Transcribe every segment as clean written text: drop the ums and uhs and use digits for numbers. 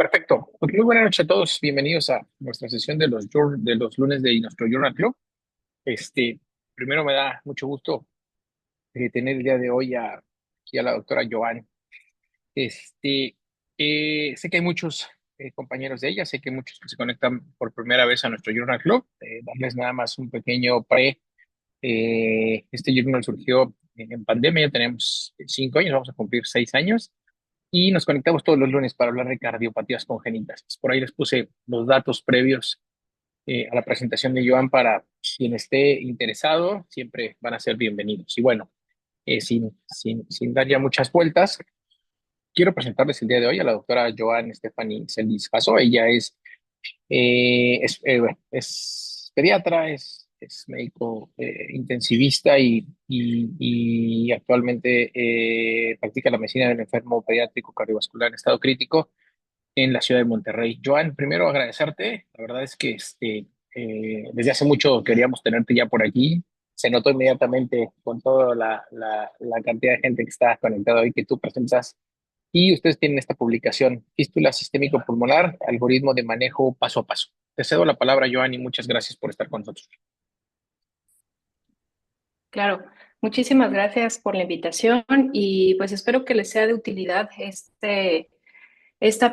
Perfecto. Pues muy buenas noches a todos. Bienvenidos a nuestra sesión de los lunes de nuestro Journal Club. Este, Primero me da mucho gusto tener el día de hoy aquí a la doctora Joan. Este, Sé que hay muchos compañeros de ella, sé que muchos que se conectan por primera vez a nuestro Journal Club. Darles nada más un pequeño pre. Este Journal surgió en pandemia, ya tenemos 5 años, vamos a cumplir 6 años y nos conectamos todos los lunes para hablar de cardiopatías congénitas. Por ahí les puse los datos previos a la presentación de Joan para quien esté interesado, siempre van a ser bienvenidos. Y bueno, sin dar ya muchas vueltas, quiero presentarles el día de hoy a la doctora Joan Stephanie Celis Jasso. Ella bueno, es pediatra, es médico intensivista y actualmente practica la medicina del enfermo pediátrico cardiovascular en estado crítico en la ciudad de Monterrey. Joan, primero agradecerte. La verdad es que desde hace mucho queríamos tenerte ya por aquí. Se notó inmediatamente con toda la cantidad de gente que está conectada hoy que tú presentas. Y ustedes tienen esta publicación, Fístula Sistémico Pulmonar, algoritmo de manejo paso a paso. Te cedo la palabra, Joan, y muchas gracias por estar con nosotros. Claro, muchísimas gracias por la invitación y pues espero que les sea de utilidad esta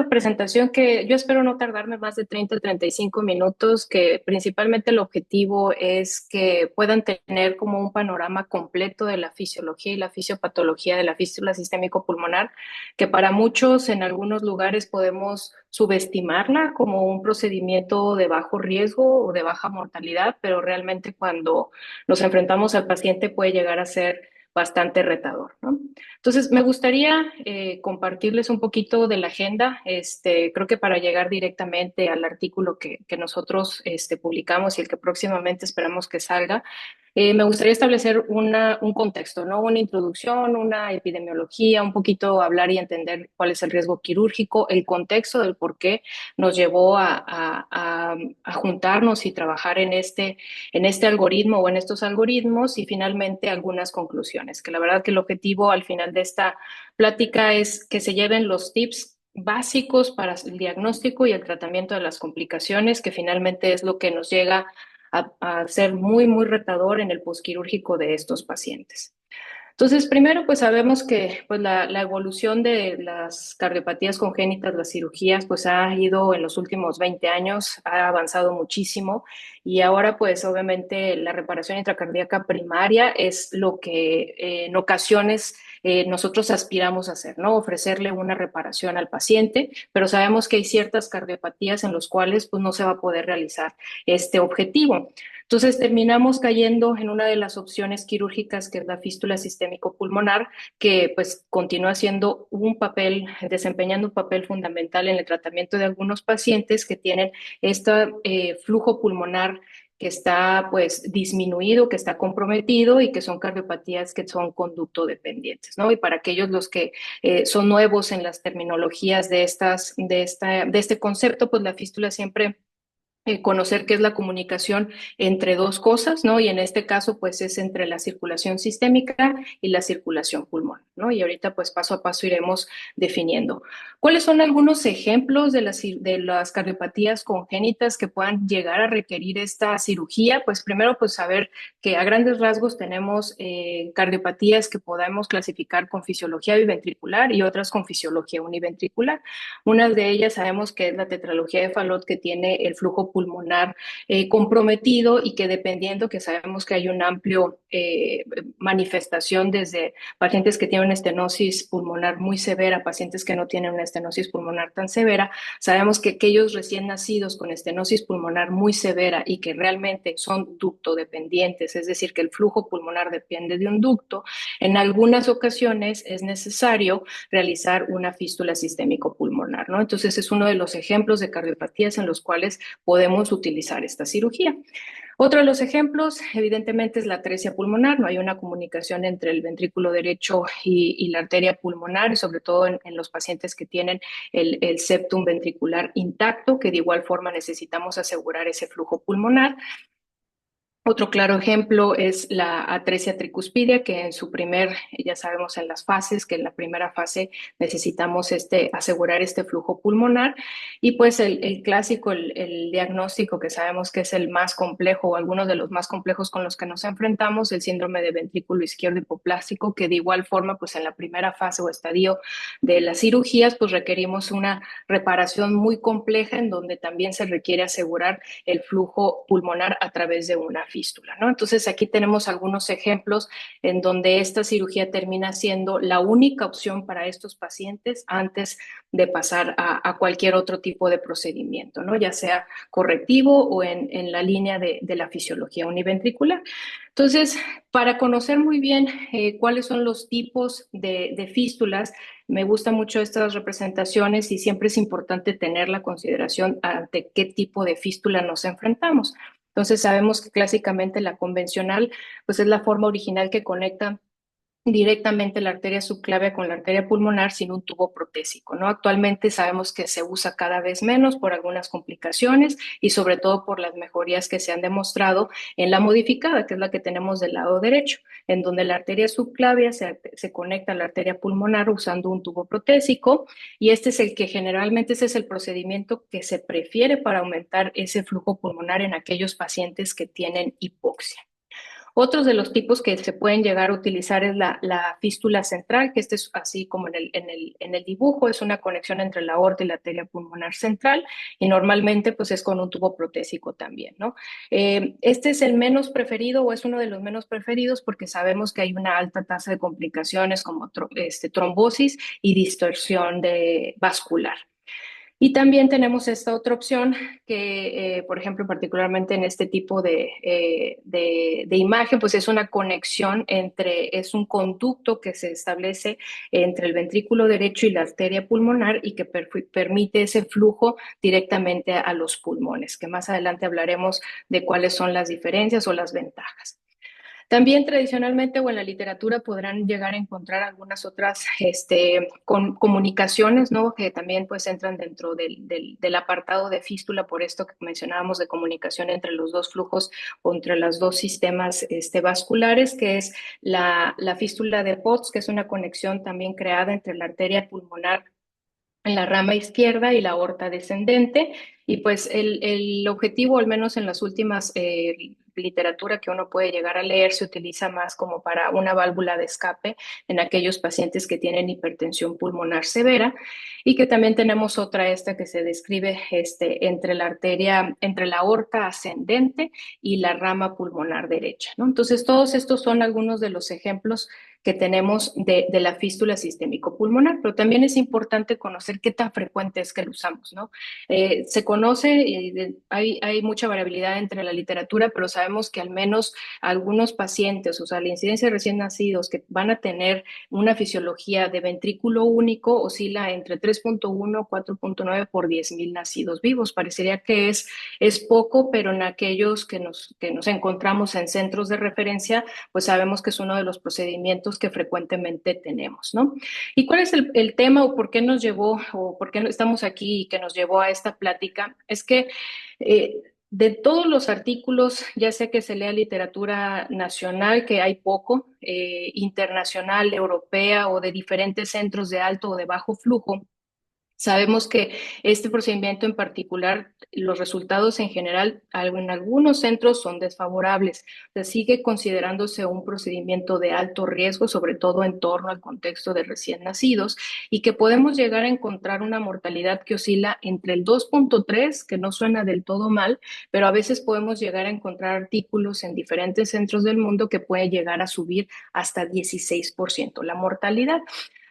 presentación que yo espero no tardarme más de 30 a 35 minutos, que principalmente el objetivo es que puedan tener como un panorama completo de la fisiología y la fisiopatología de la fístula sistémico pulmonar, que para muchos en algunos lugares podemos subestimarla como un procedimiento de bajo riesgo o de baja mortalidad, pero realmente cuando nos enfrentamos al paciente puede llegar a ser bastante retador, ¿no? Entonces, me gustaría compartirles un poquito de la agenda. Creo que para llegar directamente al artículo que nosotros publicamos y el que próximamente esperamos que salga, me gustaría establecer un contexto, ¿no? Una introducción, una epidemiología, un poquito hablar y entender cuál es el riesgo quirúrgico, el contexto del por qué nos llevó a juntarnos y trabajar en este algoritmo o en estos algoritmos y finalmente algunas conclusiones, que la verdad que el objetivo al final de esta plática es que se lleven los tips básicos para el diagnóstico y el tratamiento de las complicaciones, que finalmente es lo que nos llega a ser muy, muy retador en el posquirúrgico de estos pacientes. Entonces, primero, pues sabemos que pues, la evolución de las cardiopatías congénitas, las cirugías, pues ha ido en los últimos 20 años, ha avanzado muchísimo y ahora pues obviamente la reparación intracardíaca primaria es lo que en ocasiones nosotros aspiramos a hacer, ¿no? Ofrecerle una reparación al paciente, pero sabemos que hay ciertas cardiopatías en las cuales pues no se va a poder realizar este objetivo. Entonces terminamos cayendo en una de las opciones quirúrgicas que es la fístula sistémico pulmonar, que pues continúa siendo un papel, desempeñando un papel fundamental en el tratamiento de algunos pacientes que tienen este flujo pulmonar que está pues disminuido, que está comprometido y que son cardiopatías que son conducto dependientes, ¿no? Y para aquellos los que son nuevos en las terminologías de este concepto, pues la fístula siempre conocer qué es la comunicación entre dos cosas, ¿no? Y en este caso, pues es entre la circulación sistémica y la circulación pulmonar, ¿no? Y ahorita, pues paso a paso iremos definiendo. ¿Cuáles son algunos ejemplos de las cardiopatías congénitas que puedan llegar a requerir esta cirugía? Pues primero, pues saber que a grandes rasgos tenemos cardiopatías que podemos clasificar con fisiología biventricular y otras con fisiología univentricular. Una de ellas sabemos que es la tetralogía de Fallot, que tiene el flujo pulmonar comprometido y que dependiendo que sabemos que hay un amplio manifestación desde pacientes que tienen una estenosis pulmonar muy severa, pacientes que no tienen una estenosis pulmonar tan severa, sabemos que aquellos recién nacidos con estenosis pulmonar muy severa y que realmente son ducto dependientes, es decir, que el flujo pulmonar depende de un ducto, en algunas ocasiones es necesario realizar una fístula sistémico pulmonar, ¿no? Entonces es uno de los ejemplos de cardiopatías en los cuales podemos utilizar esta cirugía. Otro de los ejemplos, evidentemente, es la atresia pulmonar. No hay una comunicación entre el ventrículo derecho y la arteria pulmonar, y sobre todo en los pacientes que tienen el septum ventricular intacto, que de igual forma necesitamos asegurar ese flujo pulmonar. Otro claro ejemplo es la atresia tricuspidia, que en su ya sabemos en las fases, que en la primera fase necesitamos asegurar este flujo pulmonar. Y pues el clásico, el diagnóstico que sabemos que es el más complejo o algunos de los más complejos con los que nos enfrentamos, el síndrome de ventrículo izquierdo hipoplástico, que de igual forma, pues en la primera fase o estadio de las cirugías, pues requerimos una reparación muy compleja en donde también se requiere asegurar el flujo pulmonar a través de una fístula, ¿no? Entonces aquí tenemos algunos ejemplos en donde esta cirugía termina siendo la única opción para estos pacientes antes de pasar a cualquier otro tipo de procedimiento, ¿no? Ya sea correctivo o en la línea de la fisiología univentricular. Entonces, para conocer muy bien cuáles son los tipos de fístulas, me gustan mucho estas representaciones y siempre es importante tener la consideración ante qué tipo de fístula nos enfrentamos. Entonces sabemos que clásicamente la convencional pues es la forma original que conecta directamente la arteria subclavia con la arteria pulmonar sin un tubo protésico, ¿no? Actualmente sabemos que se usa cada vez menos por algunas complicaciones y sobre todo por las mejorías que se han demostrado en la modificada, que es la que tenemos del lado derecho, en donde la arteria subclavia se conecta a la arteria pulmonar usando un tubo protésico y este es el que generalmente ese es el procedimiento que se prefiere para aumentar ese flujo pulmonar en aquellos pacientes que tienen hipoxia. Otros de los tipos que se pueden llegar a utilizar es la fístula central, que este es así como en el dibujo, es una conexión entre la aorta y la arteria pulmonar central y normalmente pues es con un tubo protésico también, ¿no? Este es el menos preferido o es uno de los menos preferidos porque sabemos que hay una alta tasa de complicaciones como trombosis y distorsión vascular. Y también tenemos esta otra opción que, por ejemplo, particularmente en este tipo de imagen, pues es una conexión es un conducto que se establece entre el ventrículo derecho y la arteria pulmonar y que permite ese flujo directamente a los pulmones, que más adelante hablaremos de cuáles son las diferencias o las ventajas. También tradicionalmente o en la literatura podrán llegar a encontrar algunas otras comunicaciones, ¿no? Que también pues entran dentro del apartado de fístula, por esto que mencionábamos de comunicación entre los dos flujos o entre los dos sistemas vasculares, que es la fístula de Potts, que es una conexión también creada entre la arteria pulmonar en la rama izquierda y la aorta descendente. Y pues el objetivo, al menos en las últimas literatura que uno puede llegar a leer, se utiliza más como para una válvula de escape en aquellos pacientes que tienen hipertensión pulmonar severa y que también tenemos otra esta que se describe entre la aorta ascendente y la rama pulmonar derecha, ¿no? Entonces, todos estos son algunos de los ejemplos que tenemos de la fístula sistémico-pulmonar, pero también es importante conocer qué tan frecuente es que lo usamos, ¿no? Se conoce, hay mucha variabilidad entre la literatura, pero sabemos que al menos algunos pacientes, o sea, la incidencia de recién nacidos que van a tener una fisiología de ventrículo único oscila entre 3.1 y 4.9 por 10.000 nacidos vivos. Parecería que es poco, pero en aquellos que nos encontramos en centros de referencia, pues sabemos que es uno de los procedimientos que frecuentemente tenemos, ¿no? ¿Y cuál es el tema o por qué nos llevó o por qué estamos aquí y que nos llevó a esta plática? Es que de todos los artículos, ya sea que se lea literatura nacional, que hay poco, internacional, europea o de diferentes centros de alto o de bajo flujo, sabemos que este procedimiento en particular, los resultados en general en algunos centros son desfavorables. Se sigue considerándose un procedimiento de alto riesgo, sobre todo en torno al contexto de recién nacidos, y que podemos llegar a encontrar una mortalidad que oscila entre el 2.3, que no suena del todo mal, pero a veces podemos llegar a encontrar artículos en diferentes centros del mundo que puede llegar a subir hasta 16% la mortalidad.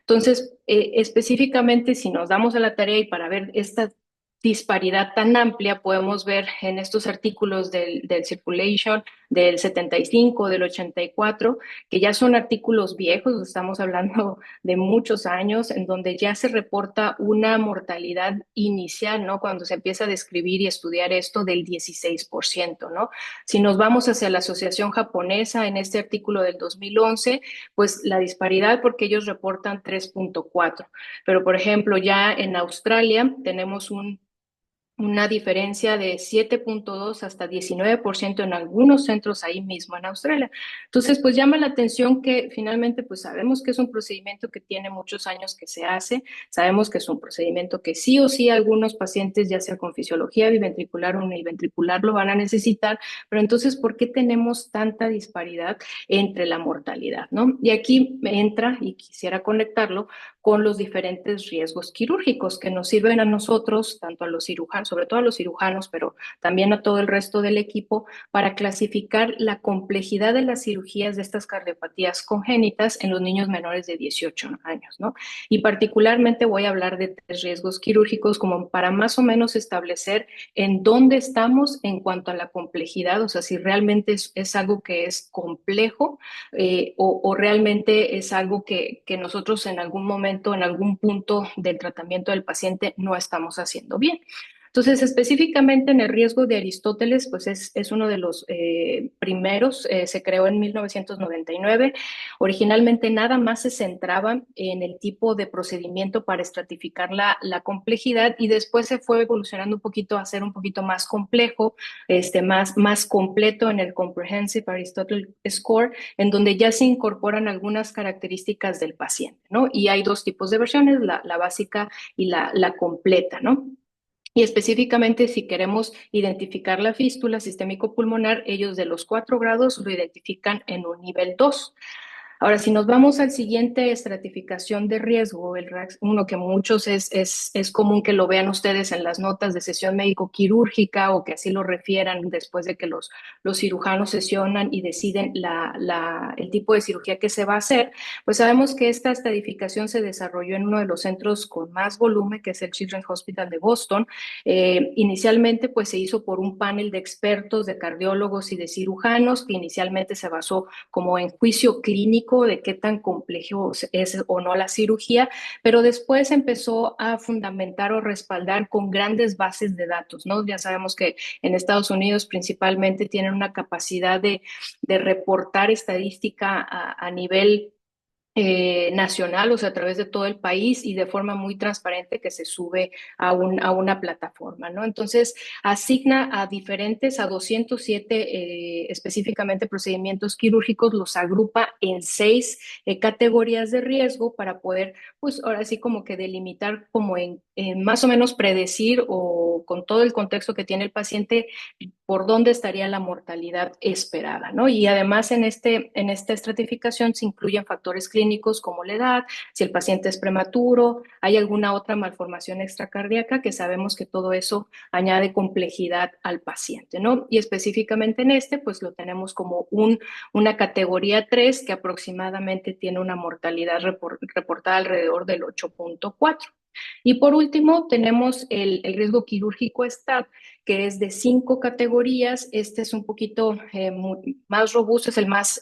Entonces, específicamente, si nos damos a la tarea y para ver esta disparidad tan amplia, podemos ver en estos artículos del Circulation del 75, del 84, que ya son artículos viejos, estamos hablando de muchos años, en donde ya se reporta una mortalidad inicial, ¿no? Cuando se empieza a describir y estudiar esto del 16%, ¿no? Si nos vamos hacia la Asociación Japonesa, en este artículo del 2011, pues la disparidad porque ellos reportan 3.4. Pero, por ejemplo, ya en Australia tenemos una diferencia de 7.2 hasta 19% en algunos centros ahí mismo en Australia. Entonces, pues llama la atención que finalmente, pues sabemos que es un procedimiento que tiene muchos años que se hace, sabemos que es un procedimiento que sí o sí algunos pacientes, ya sea con fisiología biventricular o univentricular, lo van a necesitar, pero entonces, ¿por qué tenemos tanta disparidad entre la mortalidad, ¿no? Y aquí me entra, y quisiera conectarlo, con los diferentes riesgos quirúrgicos que nos sirven a nosotros, tanto a los cirujanos, sobre todo a los cirujanos, pero también a todo el resto del equipo, para clasificar la complejidad de las cirugías de estas cardiopatías congénitas en los niños menores de 18 años, ¿no? Y particularmente voy a hablar de tres riesgos quirúrgicos como para más o menos establecer en dónde estamos en cuanto a la complejidad, o sea, si realmente es algo que es complejo o realmente es algo que nosotros en algún momento, en algún punto del tratamiento del paciente no estamos haciendo bien. Entonces, específicamente en el riesgo de Aristóteles, pues es uno de los primeros, se creó en 1999. Originalmente nada más se centraba en el tipo de procedimiento para estratificar la complejidad y después se fue evolucionando un poquito a ser un poquito más complejo, más completo en el Comprehensive Aristotle Score, en donde ya se incorporan algunas características del paciente, ¿no? Y hay dos tipos de versiones, la básica y la completa, ¿no? Y específicamente, si queremos identificar la fístula sistémico-pulmonar, ellos de los 4 grados lo identifican en un nivel 2. Ahora, si nos vamos al siguiente estratificación de riesgo, el RAX, uno que muchos es común que lo vean ustedes en las notas de sesión médico-quirúrgica o que así lo refieran después de que los cirujanos sesionan y deciden el tipo de cirugía que se va a hacer, pues sabemos que esta estratificación se desarrolló en uno de los centros con más volumen, que es el Children's Hospital de Boston. Inicialmente, pues se hizo por un panel de expertos, de cardiólogos y de cirujanos, que inicialmente se basó como en juicio clínico de qué tan complejo es o no la cirugía, pero después empezó a fundamentar o respaldar con grandes bases de datos, ¿no? Ya sabemos que en Estados Unidos principalmente tienen una capacidad de reportar estadística a nivel nacional, o sea, a través de todo el país y de forma muy transparente que se sube a una plataforma, ¿no? Entonces, asigna a 207 específicamente procedimientos quirúrgicos, los agrupa en 6 categorías de riesgo para poder, pues ahora sí como que delimitar, como en más o menos predecir o con todo el contexto que tiene el paciente, por dónde estaría la mortalidad esperada, ¿no? Y además en esta estratificación se incluyen factores clínicos como la edad, si el paciente es prematuro, hay alguna otra malformación extracardíaca, que sabemos que todo eso añade complejidad al paciente, ¿no? Y específicamente en pues lo tenemos como una categoría 3 que aproximadamente tiene una mortalidad reportada alrededor del 8.4. Y por último, tenemos el riesgo quirúrgico STAT, que es de 5 categorías. Este es un poquito más robusto, es el más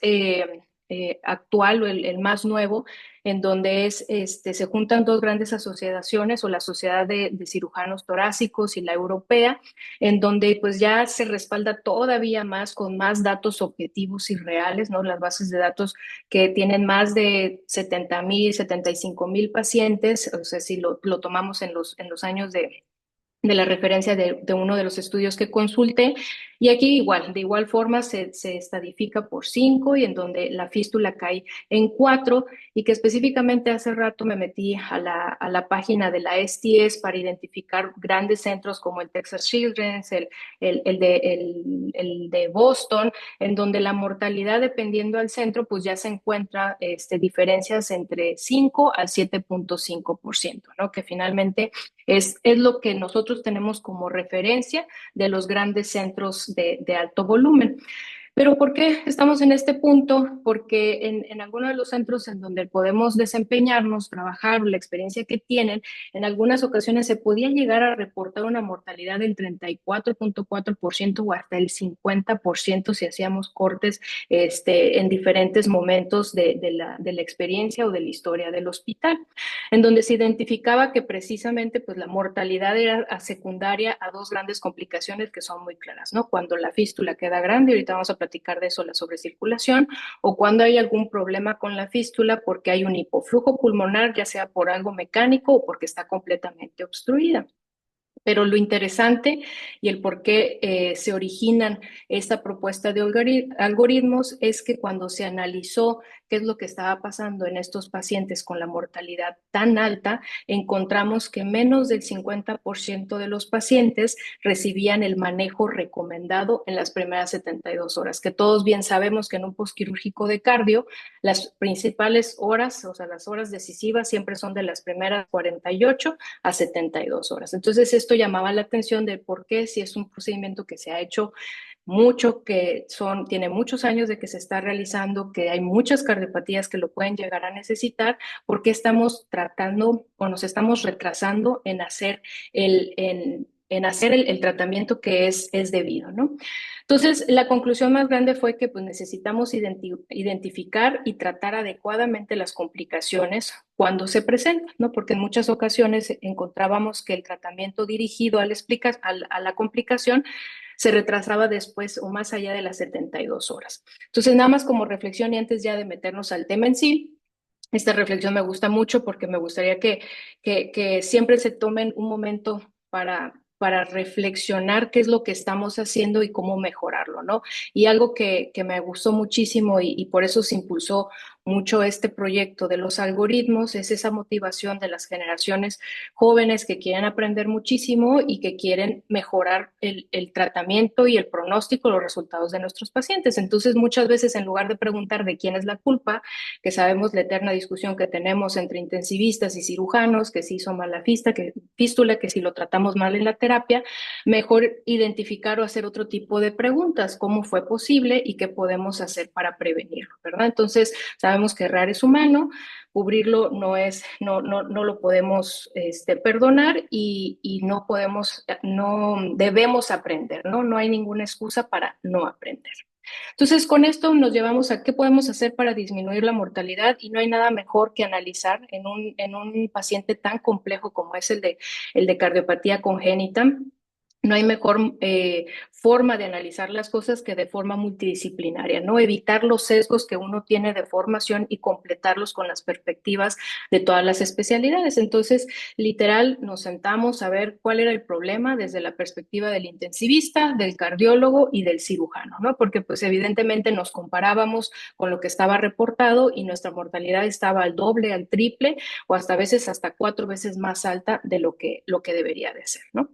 actual o el más nuevo, en donde se juntan dos grandes asociaciones, o la Sociedad de Cirujanos Torácicos y la Europea, en donde pues ya se respalda todavía más con más datos objetivos y reales, ¿no? Las bases de datos que tienen más de 70,000, 75,000 pacientes, o sea, si lo tomamos en los años de la referencia de uno de los estudios que consulté. Y aquí igual, de igual forma se estadifica por 5 y en donde la fístula cae en 4 y que específicamente hace rato me metí a la página de la STS para identificar grandes centros como el Texas Children's, el de Boston, en donde la mortalidad dependiendo al centro pues ya se encuentra diferencias entre 5 al 7.5%, ¿no? Que finalmente es lo que nosotros tenemos como referencia de los grandes centros de alto volumen. Pero ¿por qué estamos en este punto? Porque en algunos de los centros en donde podemos desempeñarnos, trabajar, la experiencia que tienen, en algunas ocasiones se podía llegar a reportar una mortalidad del 34.4% o hasta el 50% si hacíamos cortes en diferentes momentos de la experiencia o de la historia del hospital, en donde se identificaba que precisamente pues, la mortalidad era secundaria a dos grandes complicaciones que son muy claras, ¿no? Cuando la fístula queda grande, ahorita vamos a platicar de eso, la sobrecirculación, o cuando hay algún problema con la fístula porque hay un hipoflujo pulmonar, ya sea por algo mecánico o porque está completamente obstruida. Pero lo interesante y el por qué se originan esta propuesta de algoritmos es que cuando se analizó qué es lo que estaba pasando en estos pacientes con la mortalidad tan alta, encontramos que menos del 50% de los pacientes recibían el manejo recomendado en las primeras 72 horas, que todos bien sabemos que en un postquirúrgico de cardio, las principales horas, o sea, las horas decisivas siempre son de las primeras 48 a 72 horas. Entonces, esto llamaba la atención de por qué, si es un procedimiento que se ha hecho mucho, tiene muchos años de que se está realizando, que hay muchas cardiopatías que lo pueden llegar a necesitar, ¿por qué estamos tratando o nos estamos retrasando en hacer el tratamiento que es debido, ¿no? Entonces, la conclusión más grande fue que pues, necesitamos identificar y tratar adecuadamente las complicaciones cuando se presentan, ¿no? Porque en muchas ocasiones encontrábamos que el tratamiento dirigido a la complicación se retrasaba después o más allá de las 72 horas. Entonces, nada más como reflexión y antes ya de meternos al tema en sí, esta reflexión me gusta mucho porque me gustaría que siempre se tomen un momento para reflexionar qué es lo que estamos haciendo y cómo mejorarlo, ¿no? Y algo que me gustó muchísimo y por eso se impulsó mucho este proyecto de los algoritmos es esa motivación de las generaciones jóvenes que quieren aprender muchísimo y que quieren mejorar el tratamiento y el pronóstico, los resultados de nuestros pacientes. Entonces, muchas veces en lugar de preguntar de quién es la culpa, que sabemos la eterna discusión que tenemos entre intensivistas y cirujanos, que si hizo mal la fístula, que si lo tratamos mal en la terapia, mejor identificar o hacer otro tipo de preguntas, cómo fue posible y qué podemos hacer para prevenirlo, ¿verdad? Entonces, sabemos que errar es humano, cubrirlo no lo podemos perdonar y no debemos aprender, ¿no? No hay ninguna excusa para no aprender. Entonces, con esto nos llevamos a qué podemos hacer para disminuir la mortalidad y no hay nada mejor que analizar en un paciente tan complejo como es el de cardiopatía congénita. No hay mejor forma de analizar las cosas que de forma multidisciplinaria, ¿no? Evitar los sesgos que uno tiene de formación y completarlos con las perspectivas de todas las especialidades. Entonces, literal, nos sentamos a ver cuál era el problema desde la perspectiva del intensivista, del cardiólogo y del cirujano, ¿no? Porque pues evidentemente nos comparábamos con lo que estaba reportado y nuestra mortalidad estaba al doble, al triple o hasta a veces hasta 4 veces más alta de lo que debería de ser, ¿no?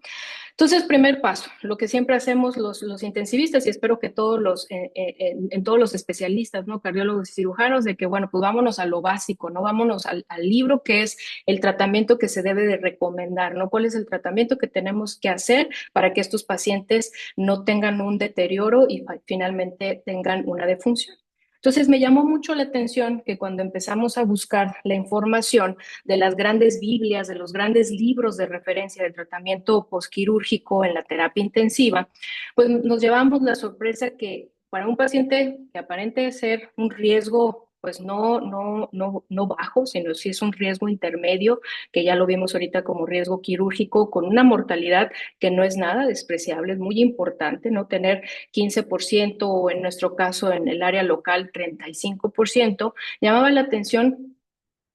Entonces, primer paso, lo que siempre hacemos los intensivistas y espero que en todos los especialistas, ¿no? Cardiólogos y cirujanos, de que, bueno, pues vámonos a lo básico, ¿no? Vámonos al libro que es el tratamiento que se debe de recomendar, ¿no? ¿Cuál es el tratamiento que tenemos que hacer para que estos pacientes no tengan un deterioro y finalmente tengan una defunción? Entonces me llamó mucho la atención que cuando empezamos a buscar la información de las grandes Biblias, de los grandes libros de referencia del tratamiento posquirúrgico en la terapia intensiva, pues nos llevamos la sorpresa que para un paciente que aparente ser un riesgo pues no bajo, sino si es un riesgo intermedio, que ya lo vimos ahorita como riesgo quirúrgico, con una mortalidad que no es nada despreciable, es muy importante, ¿no? Tener 15% o en nuestro caso en el área local 35%, llamaba la atención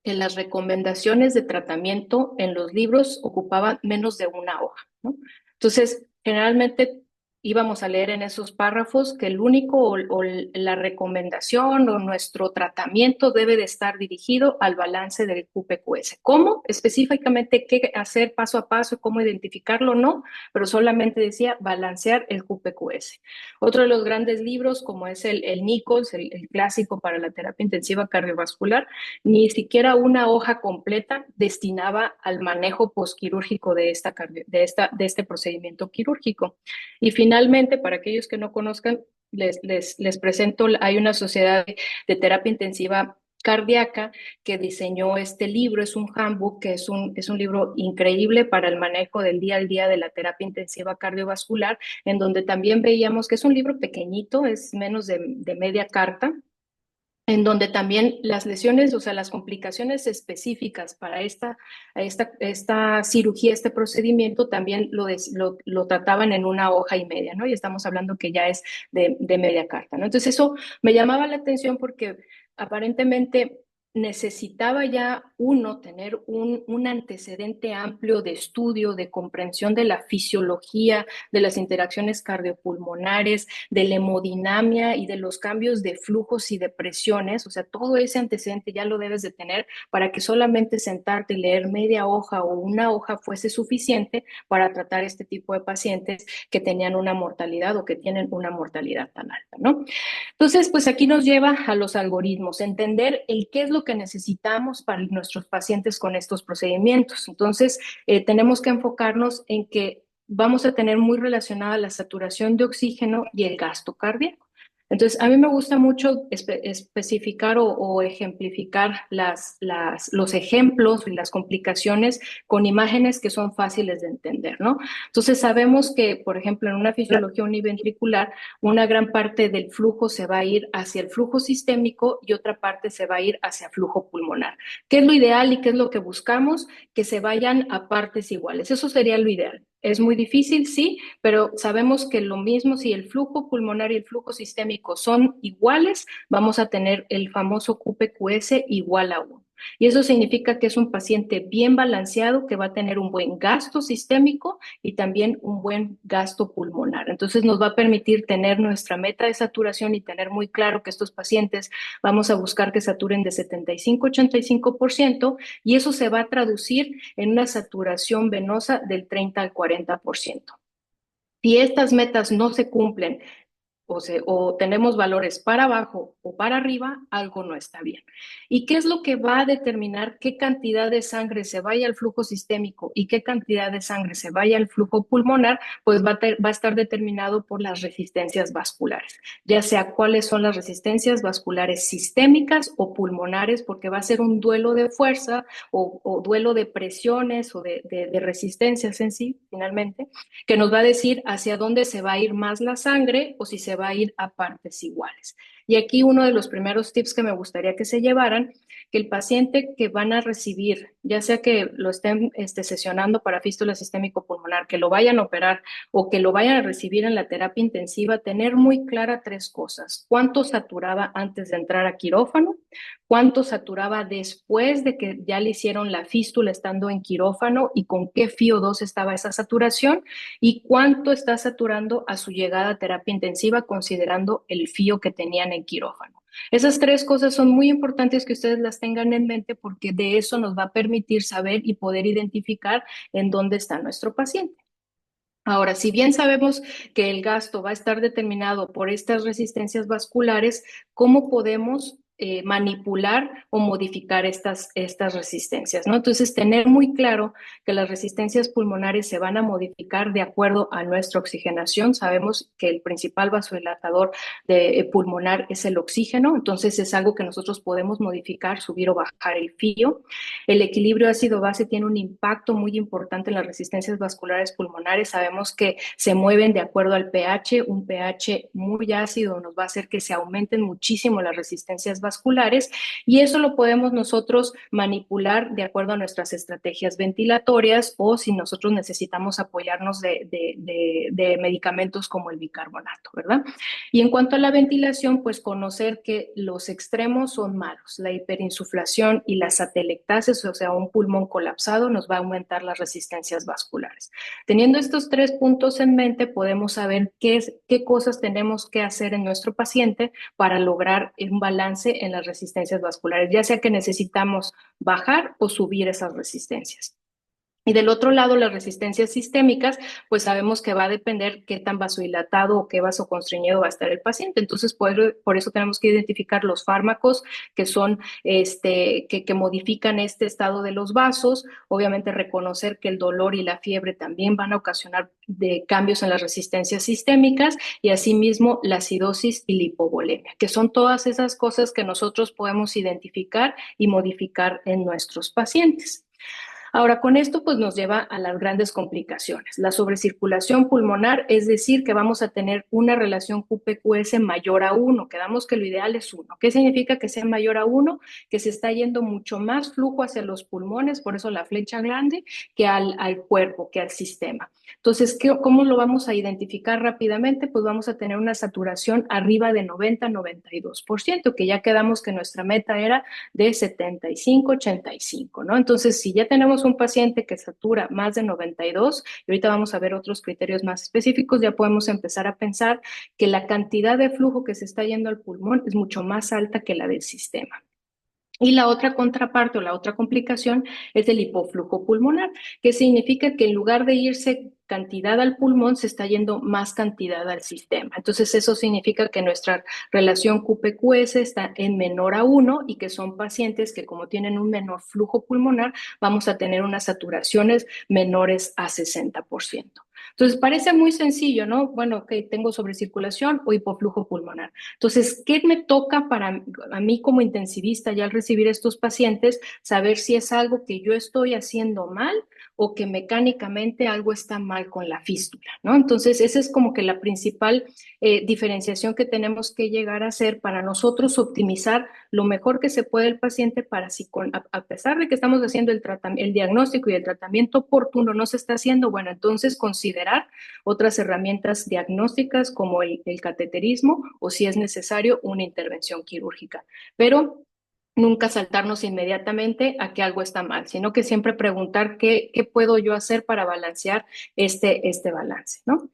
que las recomendaciones de tratamiento en los libros ocupaban menos de una hoja, ¿no? Entonces, generalmente íbamos a leer en esos párrafos que el único o la recomendación o nuestro tratamiento debe de estar dirigido al balance del QPQS. ¿Cómo? Específicamente qué hacer paso a paso, cómo identificarlo, no, pero solamente decía balancear el QPQS. Otro de los grandes libros, como es el Nichols, el clásico para la terapia intensiva cardiovascular, ni siquiera una hoja completa destinaba al manejo posquirúrgico de este procedimiento quirúrgico. Y finalmente, para aquellos que no conozcan, les presento, hay una sociedad de terapia intensiva cardíaca que diseñó este libro, es un handbook, que es un libro increíble para el manejo del día al día de la terapia intensiva cardiovascular, en donde también veíamos que es un libro pequeñito, es menos de media carta, en donde también las lesiones, o sea, las complicaciones específicas para esta cirugía, este procedimiento, también lo trataban en una hoja y media, ¿no? Y estamos hablando que ya es de media carta, ¿no? Entonces eso me llamaba la atención porque aparentemente necesitaba ya uno tener un antecedente amplio de estudio, de comprensión de la fisiología, de las interacciones cardiopulmonares, de la hemodinamia y de los cambios de flujos y de presiones. O sea, todo ese antecedente ya lo debes de tener para que solamente sentarte y leer media hoja o una hoja fuese suficiente para tratar este tipo de pacientes que tenían una mortalidad o que tienen una mortalidad tan alta, ¿no? Entonces, pues aquí nos lleva a los algoritmos, entender el qué es lo que necesitamos para nuestros pacientes con estos procedimientos. Entonces, tenemos que enfocarnos en que vamos a tener muy relacionada la saturación de oxígeno y el gasto cardíaco. Entonces, a mí me gusta mucho especificar o ejemplificar los ejemplos y las complicaciones con imágenes que son fáciles de entender, ¿no? Entonces, sabemos que, por ejemplo, en una fisiología univentricular, una gran parte del flujo se va a ir hacia el flujo sistémico y otra parte se va a ir hacia flujo pulmonar. ¿Qué es lo ideal y qué es lo que buscamos? Que se vayan a partes iguales. Eso sería lo ideal. Es muy difícil, sí, pero sabemos que lo mismo, si el flujo pulmonar y el flujo sistémico son iguales, vamos a tener el famoso QPQS igual a 1. Y eso significa que es un paciente bien balanceado, que va a tener un buen gasto sistémico y también un buen gasto pulmonar. Entonces nos va a permitir tener nuestra meta de saturación y tener muy claro que estos pacientes vamos a buscar que saturen de 75-85% y eso se va a traducir en una saturación venosa del 30 al 40%. Si estas metas no se cumplen o tenemos valores para abajo o para arriba, algo no está bien. ¿Y qué es lo que va a determinar qué cantidad de sangre se vaya al flujo sistémico y qué cantidad de sangre se vaya al flujo pulmonar? Pues va a estar determinado por las resistencias vasculares, ya sea cuáles son las resistencias vasculares sistémicas o pulmonares, porque va a ser un duelo de fuerza o duelo de presiones o de resistencias en sí, finalmente, que nos va a decir hacia dónde se va a ir más la sangre o si se va a ir a partes iguales. Y aquí uno de los primeros tips que me gustaría que se llevaran, que el paciente que van a recibir, ya sea que lo estén sesionando para fístula sistémico pulmonar, que lo vayan a operar o que lo vayan a recibir en la terapia intensiva, tener muy clara tres cosas: cuánto saturaba antes de entrar a quirófano, cuánto saturaba después de que ya le hicieron la fístula estando en quirófano y con qué FiO2 estaba esa saturación, y cuánto está saturando a su llegada a terapia intensiva considerando el FIO que tenían en quirófano. Esas tres cosas son muy importantes que ustedes las tengan en mente porque de eso nos va a permitir saber y poder identificar en dónde está nuestro paciente. Ahora, si bien sabemos que el gasto va a estar determinado por estas resistencias vasculares, ¿cómo podemos manipular o modificar estas resistencias, ¿no? Entonces, tener muy claro que las resistencias pulmonares se van a modificar de acuerdo a nuestra oxigenación. Sabemos que el principal vasodilatador pulmonar es el oxígeno, entonces es algo que nosotros podemos modificar, subir o bajar el FIO. El equilibrio ácido-base tiene un impacto muy importante en las resistencias vasculares pulmonares. Sabemos que se mueven de acuerdo al pH. Un pH muy ácido nos va a hacer que se aumenten muchísimo las resistencias vasculares y eso lo podemos nosotros manipular de acuerdo a nuestras estrategias ventilatorias o si nosotros necesitamos apoyarnos de medicamentos como el bicarbonato, ¿verdad? Y en cuanto a la ventilación, pues conocer que los extremos son malos. La hiperinsuflación y las atelectasis, o sea, un pulmón colapsado, nos va a aumentar las resistencias vasculares. Teniendo estos tres puntos en mente, podemos saber qué cosas tenemos que hacer en nuestro paciente para lograr un balance en las resistencias vasculares, ya sea que necesitamos bajar o subir esas resistencias. Y del otro lado, las resistencias sistémicas, pues sabemos que va a depender qué tan vasodilatado o qué vasoconstriñido va a estar el paciente. Entonces, por eso tenemos que identificar los fármacos que son, que modifican este estado de los vasos. Obviamente, reconocer que el dolor y la fiebre también van a ocasionar cambios en las resistencias sistémicas y asimismo la acidosis y la hipovolemia, que son todas esas cosas que nosotros podemos identificar y modificar en nuestros pacientes. Ahora, con esto pues nos lleva a las grandes complicaciones. La sobrecirculación pulmonar, es decir, que vamos a tener una relación QPQS mayor a 1, quedamos que lo ideal es 1. ¿Qué significa que sea mayor a 1? Que se está yendo mucho más flujo hacia los pulmones, por eso la flecha grande, que al cuerpo, que al sistema. Entonces, ¿cómo lo vamos a identificar rápidamente? Pues vamos a tener una saturación arriba de 90-92%, que ya quedamos que nuestra meta era de 75-85, ¿no? Entonces, si ya tenemos un paciente que satura más de 92, y ahorita vamos a ver otros criterios más específicos, ya podemos empezar a pensar que la cantidad de flujo que se está yendo al pulmón es mucho más alta que la del sistema. Y la otra contraparte o la otra complicación es el hipoflujo pulmonar, que significa que en lugar de irse cantidad al pulmón, se está yendo más cantidad al sistema. Entonces, eso significa que nuestra relación QPQS está en menor a 1 y que son pacientes que como tienen un menor flujo pulmonar, vamos a tener unas saturaciones menores a 60%. Entonces, parece muy sencillo, ¿no? Bueno, ok, tengo sobrecirculación o hipoflujo pulmonar. Entonces, ¿qué me toca para a mí como intensivista ya al recibir estos pacientes? Saber si es algo que yo estoy haciendo mal o que mecánicamente algo está mal con la fístula, ¿no? Entonces, esa es como que la principal diferenciación que tenemos que llegar a hacer para nosotros optimizar lo mejor que se puede el paciente para si a pesar de que estamos haciendo el diagnóstico y el tratamiento oportuno no se está haciendo, bueno, entonces considerar otras herramientas diagnósticas como el cateterismo o si es necesario una intervención quirúrgica. Pero nunca saltarnos inmediatamente a que algo está mal, sino que siempre preguntar qué puedo yo hacer para balancear este balance, ¿no?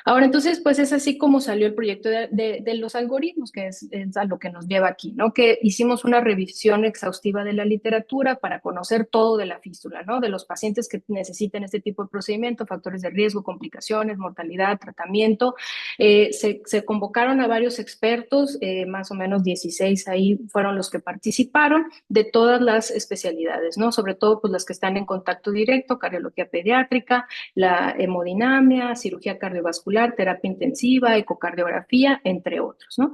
Ahora, entonces, pues es así como salió el proyecto de los algoritmos, que es a lo que nos lleva aquí, ¿no? Que hicimos una revisión exhaustiva de la literatura para conocer todo de la fístula, ¿no? De los pacientes que necesiten este tipo de procedimiento, factores de riesgo, complicaciones, mortalidad, tratamiento. Se convocaron a varios expertos, más o menos 16 ahí fueron los que participaron, de todas las especialidades, ¿no? Sobre todo, pues las que están en contacto directo, cardiología pediátrica, la hemodinamia, cirugía cardiovascular, terapia intensiva, ecocardiografía, entre otros, ¿no?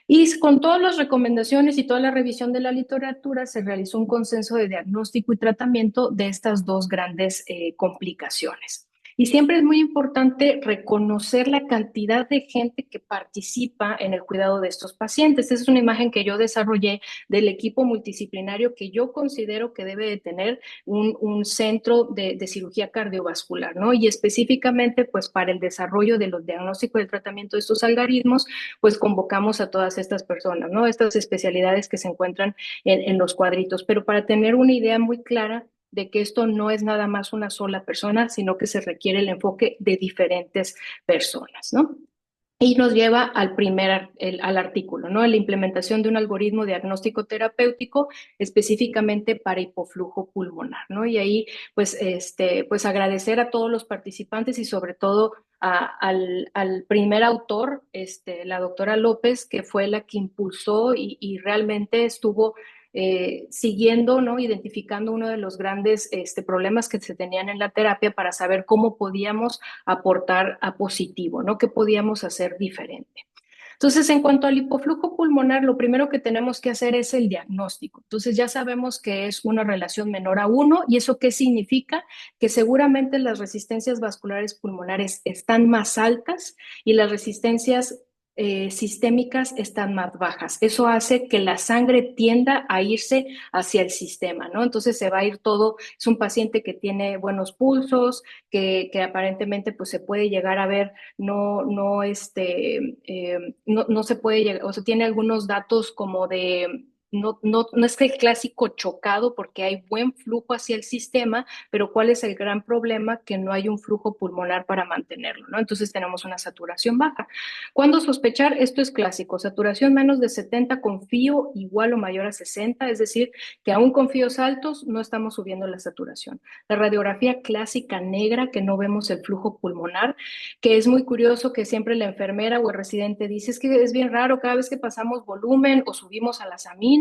Y con todas las recomendaciones y toda la revisión de la literatura se realizó un consenso de diagnóstico y tratamiento de estas dos grandes complicaciones. Y siempre es muy importante reconocer la cantidad de gente que participa en el cuidado de estos pacientes. Esa es una imagen que yo desarrollé del equipo multidisciplinario que yo considero que debe de tener un centro de cirugía cardiovascular, ¿no? Y específicamente, pues para el desarrollo de los diagnósticos y el tratamiento de estos algoritmos, pues convocamos a todas estas personas, ¿no? Estas especialidades que se encuentran en los cuadritos, pero para tener una idea muy clara de que esto no es nada más una sola persona, sino que se requiere el enfoque de diferentes personas, ¿no? Y nos lleva al artículo, ¿no? La implementación de un algoritmo diagnóstico terapéutico específicamente para hipoflujo pulmonar, ¿no? Y ahí, pues agradecer a todos los participantes y sobre todo al primer autor, la doctora López, que fue la que impulsó y realmente estuvo siguiendo, ¿no? Identificando uno de los grandes problemas que se tenían en la terapia para saber cómo podíamos aportar a positivo, ¿no? ¿Qué podíamos hacer diferente? Entonces, en cuanto al hipoflujo pulmonar, lo primero que tenemos que hacer es el diagnóstico. Entonces, ya sabemos que es una relación menor a 1 y eso qué significa que seguramente las resistencias vasculares pulmonares están más altas y las resistencias sistémicas están más bajas. Eso hace que la sangre tienda a irse hacia el sistema, ¿no? Entonces se va a ir todo, es un paciente que tiene buenos pulsos, que aparentemente pues se puede llegar a ver, no se puede llegar, o sea, tiene algunos datos como de no es el clásico chocado porque hay buen flujo hacia el sistema, pero ¿cuál es el gran problema? Que no hay un flujo pulmonar para mantenerlo, ¿no? Entonces tenemos una saturación baja. ¿Cuándo sospechar? Esto es clásico. Saturación menos de 70 con FIO igual o mayor a 60, es decir, que aún con FIOs altos no estamos subiendo la saturación. La radiografía clásica negra, que no vemos el flujo pulmonar, que es muy curioso que siempre la enfermera o el residente dice, es que es bien raro cada vez que pasamos volumen o subimos a las aminas,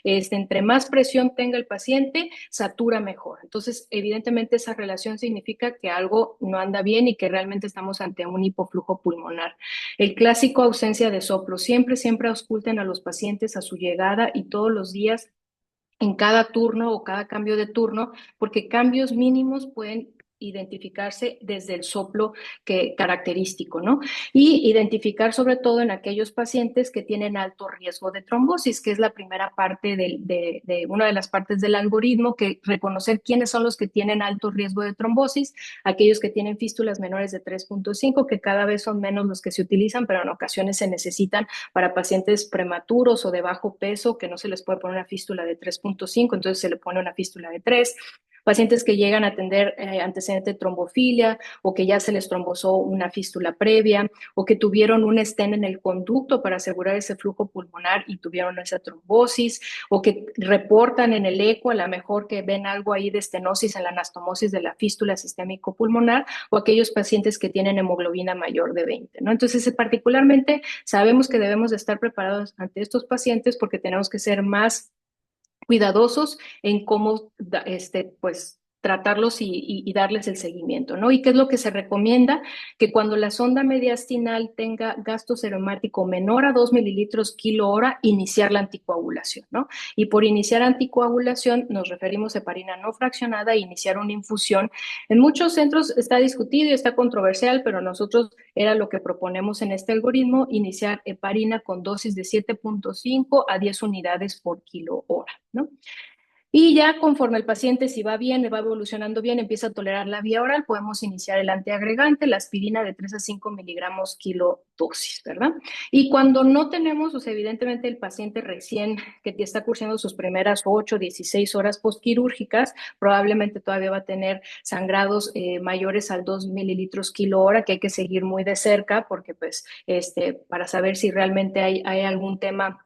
entre más presión tenga el paciente, satura mejor. Entonces, evidentemente esa relación significa que algo no anda bien y que realmente estamos ante un hipoflujo pulmonar. El clásico ausencia de soplo. Siempre ausculten a los pacientes a su llegada y todos los días en cada turno o cada cambio de turno, porque cambios mínimos pueden identificarse desde el soplo característico, ¿no? Y identificar sobre todo en aquellos pacientes que tienen alto riesgo de trombosis, que es la primera parte de una de las partes del algoritmo, que reconocer quiénes son los que tienen alto riesgo de trombosis, aquellos que tienen fístulas menores de 3.5, que cada vez son menos los que se utilizan, pero en ocasiones se necesitan para pacientes prematuros o de bajo peso, que no se les puede poner una fístula de 3.5, entonces se le pone una fístula de 3. Pacientes que llegan a tener antecedente de trombofilia o que ya se les trombosó una fístula previa o que tuvieron un stent en el conducto para asegurar ese flujo pulmonar y tuvieron esa trombosis, o que reportan en el eco a lo mejor que ven algo ahí de estenosis en la anastomosis de la fístula sistémico pulmonar, o aquellos pacientes que tienen hemoglobina mayor de 20, ¿no? Entonces, particularmente sabemos que debemos de estar preparados ante estos pacientes porque tenemos que ser más cuidadosos en cómo, pues, tratarlos y darles el seguimiento, ¿no? ¿Y qué es lo que se recomienda? Que cuando la sonda mediastinal tenga gasto seromático menor a 2 mililitros kilo hora, iniciar la anticoagulación, ¿no? Y por iniciar anticoagulación nos referimos a heparina no fraccionada e iniciar una infusión. En muchos centros está discutido y está controversial, pero nosotros era lo que proponemos en este algoritmo, iniciar heparina con dosis de 7.5 a 10 unidades por kilo hora, ¿no? Y ya conforme el paciente, si va bien, va evolucionando bien, empieza a tolerar la vía oral, podemos iniciar el antiagregante, la aspirina de 3 a 5 miligramos kilo dosis, ¿verdad? Y cuando no tenemos, o sea, evidentemente el paciente recién que está cursando sus primeras 8, 16 horas postquirúrgicas, probablemente todavía va a tener sangrados mayores al 2 mililitros kilo hora, que hay que seguir muy de cerca, porque pues, para saber si realmente hay algún tema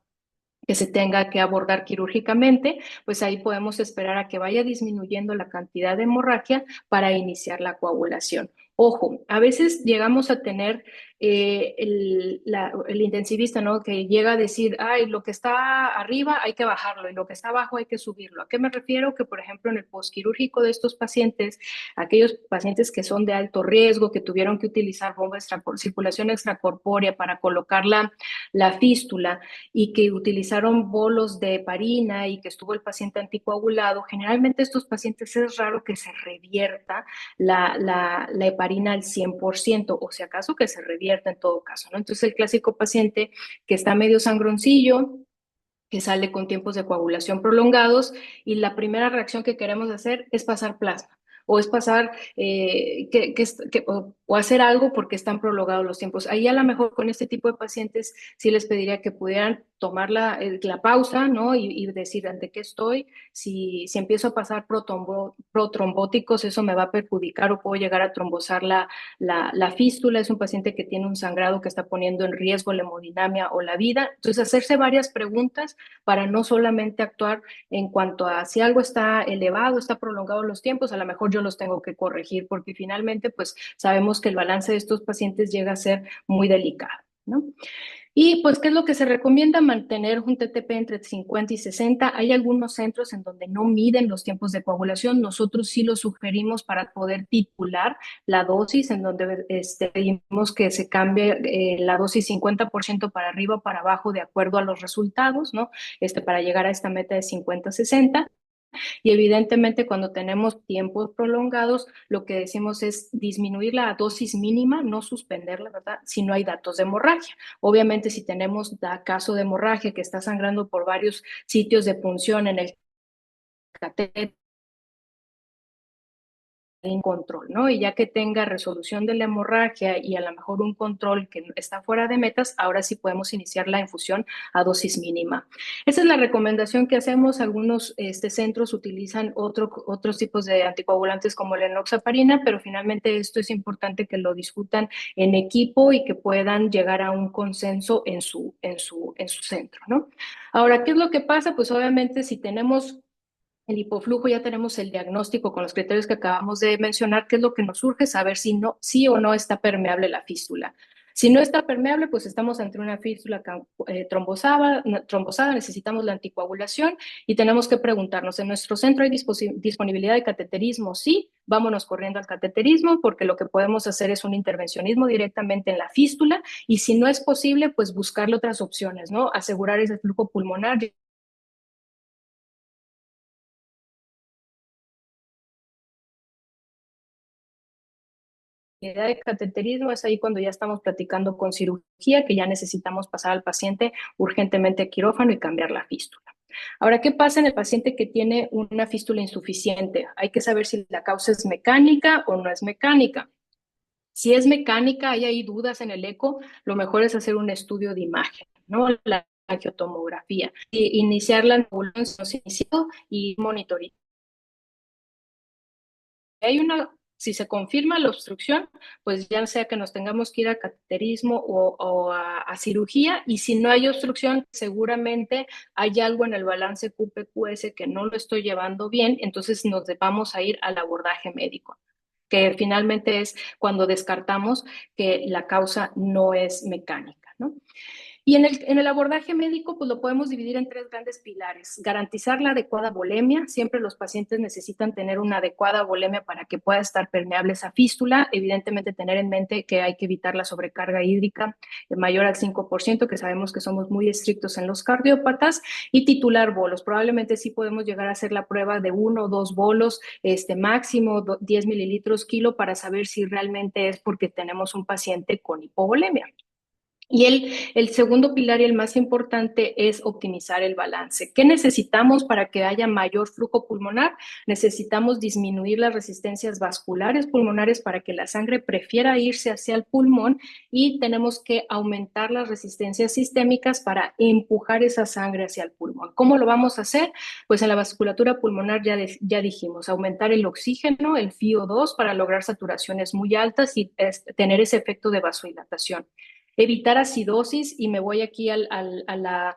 que se tenga que abordar quirúrgicamente, pues ahí podemos esperar a que vaya disminuyendo la cantidad de hemorragia para iniciar la coagulación. Ojo, a veces llegamos a tener el intensivista, ¿no? Que llega a decir, ay, lo que está arriba hay que bajarlo y lo que está abajo hay que subirlo. ¿A qué me refiero? Que, por ejemplo, en el postquirúrgico de estos pacientes, aquellos pacientes que son de alto riesgo, que tuvieron que utilizar circulación extracorpórea para colocar la fístula, y que utilizaron bolos de heparina y que estuvo el paciente anticoagulado, generalmente estos pacientes es raro que se revierta la heparina al 100%, o si acaso que se revierta en todo caso, ¿no? Entonces el clásico paciente que está medio sangroncillo, que sale con tiempos de coagulación prolongados, y la primera reacción que queremos hacer es pasar plasma o es pasar o hacer algo porque están prolongados los tiempos. Ahí a lo mejor con este tipo de pacientes sí les pediría que pudieran tomar la pausa, ¿no? Y decir ante qué estoy. Si empiezo a pasar protrombóticos, eso me va a perjudicar o puedo llegar a trombosar la fístula. Es un paciente que tiene un sangrado que está poniendo en riesgo la hemodinamia o la vida. Entonces, hacerse varias preguntas para no solamente actuar en cuanto a si algo está elevado, está prolongado los tiempos, a lo mejor yo los tengo que corregir, porque finalmente pues sabemos que el balance de estos pacientes llega a ser muy delicado, ¿no? Y pues, ¿qué es lo que se recomienda? Mantener un TTP entre 50 y 60. Hay algunos centros en donde no miden los tiempos de coagulación. Nosotros sí lo sugerimos para poder titular la dosis, en donde pedimos que se cambie la dosis 50% para arriba o para abajo de acuerdo a los resultados, ¿no? Para llegar a esta meta de 50-60. Y evidentemente cuando tenemos tiempos prolongados, lo que decimos es disminuir la dosis mínima, no suspenderla, ¿verdad? Si no hay datos de hemorragia. Obviamente si tenemos caso de hemorragia que está sangrando por varios sitios de punción en el catéter, en control, ¿no? Y ya que tenga resolución de la hemorragia y a lo mejor un control que está fuera de metas, ahora sí podemos iniciar la infusión a dosis mínima. Esa es la recomendación que hacemos. Algunos centros utilizan otros tipos de anticoagulantes como la enoxaparina, pero finalmente esto es importante que lo discutan en equipo y que puedan llegar a un consenso en su centro, ¿no? Ahora, ¿qué es lo que pasa? Pues obviamente si tenemos el hipoflujo, ya tenemos el diagnóstico con los criterios que acabamos de mencionar. ¿Qué es lo que nos surge? Saber si no, sí o no está permeable la fístula. Si no está permeable, pues estamos ante una fístula trombosada, necesitamos la anticoagulación y tenemos que preguntarnos, ¿en nuestro centro hay disponibilidad de cateterismo? Sí, vámonos corriendo al cateterismo, porque lo que podemos hacer es un intervencionismo directamente en la fístula, y si no es posible, pues buscarle otras opciones, ¿no? Asegurar ese flujo pulmonar de cateterismo es ahí cuando ya estamos platicando con cirugía, que ya necesitamos pasar al paciente urgentemente a quirófano y cambiar la fístula. Ahora, ¿qué pasa en el paciente que tiene una fístula insuficiente? Hay que saber si la causa es mecánica o no es mecánica. Si es mecánica, hay ahí dudas en el eco, lo mejor es hacer un estudio de imagen, ¿no? La angiotomografía. Iniciar la nebulosa iniciado y monitorear. Hay una, si se confirma la obstrucción, pues ya sea que nos tengamos que ir a cateterismo o a cirugía, y si no hay obstrucción, seguramente hay algo en el balance QPQS que no lo estoy llevando bien, entonces nos vamos a ir al abordaje médico, que finalmente es cuando descartamos que la causa no es mecánica, ¿no? Y en el abordaje médico, pues lo podemos dividir en tres grandes pilares. Garantizar la adecuada volemia. Siempre los pacientes necesitan tener una adecuada volemia para que pueda estar permeable esa fístula. Evidentemente, tener en mente que hay que evitar la sobrecarga hídrica mayor al 5%, que sabemos que somos muy estrictos en los cardiópatas. Y titular bolos. Probablemente sí podemos llegar a hacer la prueba de 1 o 2 bolos, máximo 10 mililitros kilo, para saber si realmente es porque tenemos un paciente con hipovolemia. Y el segundo pilar y el más importante es optimizar el balance. ¿Qué necesitamos para que haya mayor flujo pulmonar? Necesitamos disminuir las resistencias vasculares pulmonares para que la sangre prefiera irse hacia el pulmón, y tenemos que aumentar las resistencias sistémicas para empujar esa sangre hacia el pulmón. ¿Cómo lo vamos a hacer? Pues en la vasculatura pulmonar ya dijimos, aumentar el oxígeno, el FiO2, para lograr saturaciones muy altas y tener ese efecto de vasodilatación. Evitar acidosis, y me voy aquí a la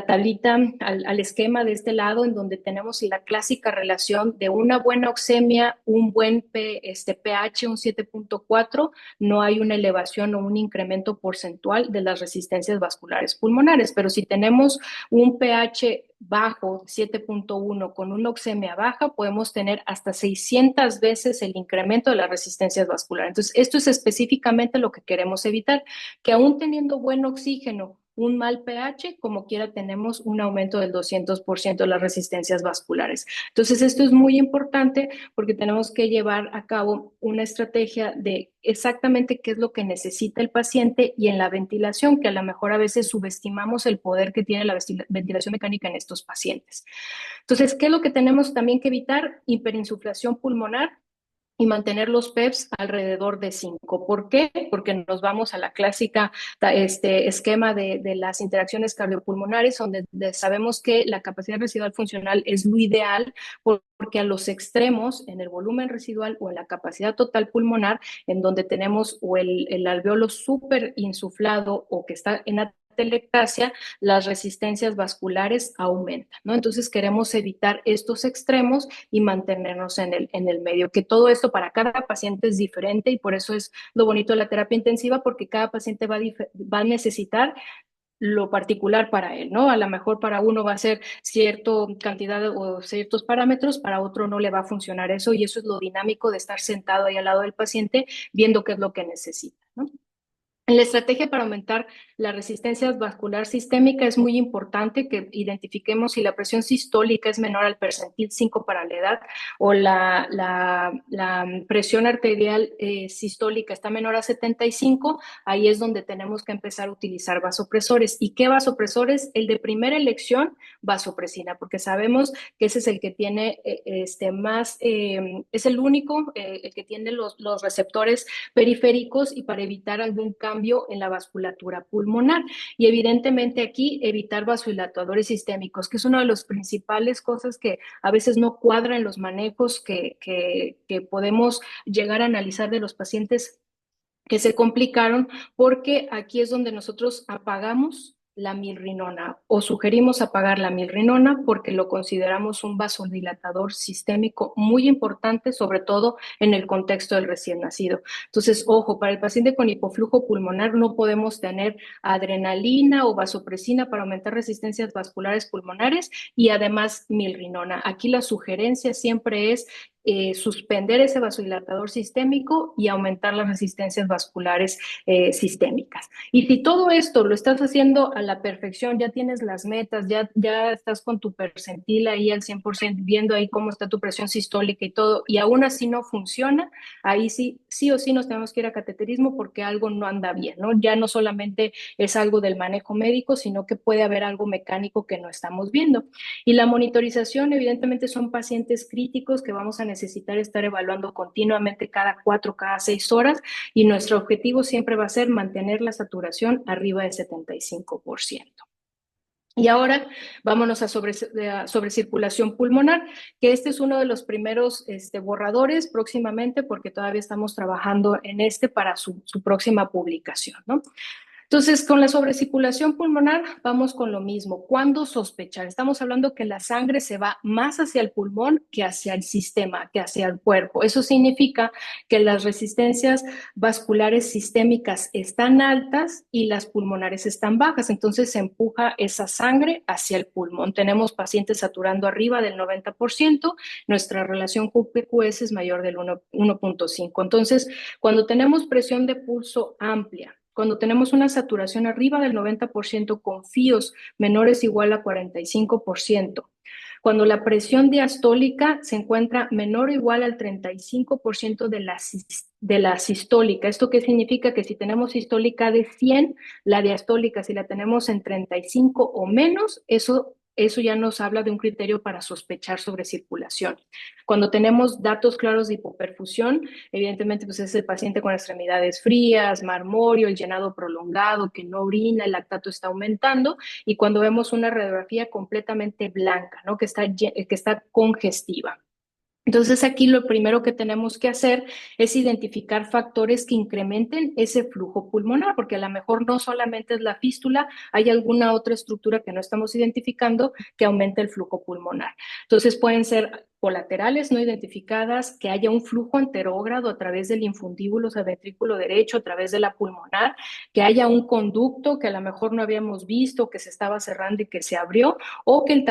tablita, al esquema de este lado, en donde tenemos la clásica relación de una buena oxemia, un buen pH, un 7.4, no hay una elevación o un incremento porcentual de las resistencias vasculares pulmonares, pero si tenemos un pH bajo, 7.1, con una oxemia baja, podemos tener hasta 600 veces el incremento de las resistencias vasculares. Entonces, esto es específicamente lo que queremos evitar, que aún teniendo buen oxígeno, un mal pH, como quiera tenemos un aumento del 200% de las resistencias vasculares. Entonces, esto es muy importante porque tenemos que llevar a cabo una estrategia de exactamente qué es lo que necesita el paciente, y en la ventilación, que a lo mejor a veces subestimamos el poder que tiene la ventilación mecánica en estos pacientes. Entonces, ¿qué es lo que tenemos también que evitar? Hiperinsuflación pulmonar y mantener los PEPs alrededor de 5. ¿Por qué? Porque nos vamos a la clásica esquema de las interacciones cardiopulmonares, donde sabemos que la capacidad residual funcional es lo ideal, porque a los extremos, en el volumen residual o en la capacidad total pulmonar, en donde tenemos o el alveolo súper insuflado o que está en telectasia, las resistencias vasculares aumentan, ¿no? Entonces queremos evitar estos extremos y mantenernos en el medio, que todo esto para cada paciente es diferente, y por eso es lo bonito de la terapia intensiva, porque cada paciente va a necesitar lo particular para él, ¿no? A lo mejor para uno va a ser cierta cantidad o ciertos parámetros, para otro no le va a funcionar eso, y eso es lo dinámico de estar sentado ahí al lado del paciente viendo qué es lo que necesita, ¿no? En la estrategia para aumentar la resistencia vascular sistémica es muy importante que identifiquemos si la presión sistólica es menor al percentil 5 para la edad, o la presión arterial sistólica está menor a 75. Ahí es donde tenemos que empezar a utilizar vasopresores. ¿Y qué vasopresores? El de primera elección, vasopresina, porque sabemos que ese es el que tiene es el único, el que tiene los receptores periféricos, y para evitar algún cambio en la vasculatura pulmonar. Y evidentemente aquí evitar vasodilatadores sistémicos, que es una de las principales cosas que a veces no cuadra en los manejos que podemos llegar a analizar de los pacientes que se complicaron, porque aquí es donde nosotros apagamos la milrinona, o sugerimos apagar la milrinona, porque lo consideramos un vasodilatador sistémico muy importante, sobre todo en el contexto del recién nacido. Entonces, ojo, para el paciente con hipoflujo pulmonar no podemos tener adrenalina o vasopresina para aumentar resistencias vasculares pulmonares, y además milrinona. Aquí la sugerencia siempre es suspender ese vasodilatador sistémico y aumentar las resistencias vasculares sistémicas. Y si todo esto lo estás haciendo a la perfección, ya tienes las metas, ya estás con tu percentil ahí al 100%, viendo ahí cómo está tu presión sistólica y todo, y aún así no funciona, ahí sí o sí nos tenemos que ir a cateterismo porque algo no anda bien, ¿no? Ya no solamente es algo del manejo médico, sino que puede haber algo mecánico que no estamos viendo. Y la monitorización, evidentemente, son pacientes críticos que vamos a necesitar estar evaluando continuamente cada 4, cada 6 horas, y nuestro objetivo siempre va a ser mantener la saturación arriba del 75%. Y ahora vámonos a sobre circulación pulmonar, que este es uno de los primeros borradores próximamente, porque todavía estamos trabajando en para su próxima publicación, ¿no? Entonces, con la sobrecirculación pulmonar vamos con lo mismo. ¿Cuándo sospechar? Estamos hablando que la sangre se va más hacia el pulmón que hacia el sistema, que hacia el cuerpo. Eso significa que las resistencias vasculares sistémicas están altas y las pulmonares están bajas. Entonces, se empuja esa sangre hacia el pulmón. Tenemos pacientes saturando arriba del 90%. Nuestra relación QPQS es mayor del 1.5. Entonces, cuando tenemos presión de pulso amplia, cuando tenemos una saturación arriba del 90% con FIOs menores o igual a 45%, cuando la presión diastólica se encuentra menor o igual al 35% de la sistólica. ¿Esto qué significa? Que si tenemos sistólica de 100, la diastólica, si la tenemos en 35 o menos, eso ya nos habla de un criterio para sospechar sobre circulación. Cuando tenemos datos claros de hipoperfusión, evidentemente pues es el paciente con extremidades frías, marmorio, el llenado prolongado, que no orina, el lactato está aumentando, y cuando vemos una radiografía completamente blanca, ¿no? que está congestiva. Entonces aquí lo primero que tenemos que hacer es identificar factores que incrementen ese flujo pulmonar, porque a lo mejor no solamente es la fístula, hay alguna otra estructura que no estamos identificando que aumente el flujo pulmonar. Entonces pueden ser colaterales no identificadas, que haya un flujo anterógrado a través del infundíbulo, o sea, ventrículo derecho, a través de la pulmonar, que haya un conducto que a lo mejor no habíamos visto, que se estaba cerrando y que se abrió, o que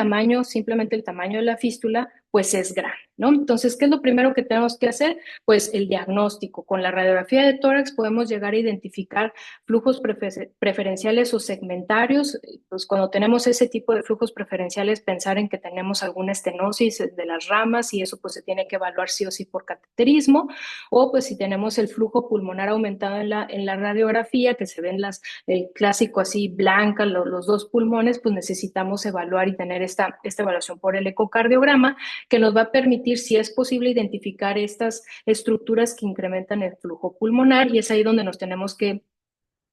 simplemente el tamaño de la fístula, pues es grande, ¿no? Entonces, ¿qué es lo primero que tenemos que hacer? Pues el diagnóstico. Con la radiografía de tórax podemos llegar a identificar flujos preferenciales o segmentarios. Pues cuando tenemos ese tipo de flujos preferenciales, pensar en que tenemos alguna estenosis de las ramas, y eso pues se tiene que evaluar sí o sí por cateterismo, o pues si tenemos el flujo pulmonar aumentado en la radiografía, que se ven el clásico así blanca, los dos pulmones, pues necesitamos evaluar y tener esta evaluación por el ecocardiograma, que nos va a permitir, si es posible, identificar estas estructuras que incrementan el flujo pulmonar, y es ahí donde nos tenemos que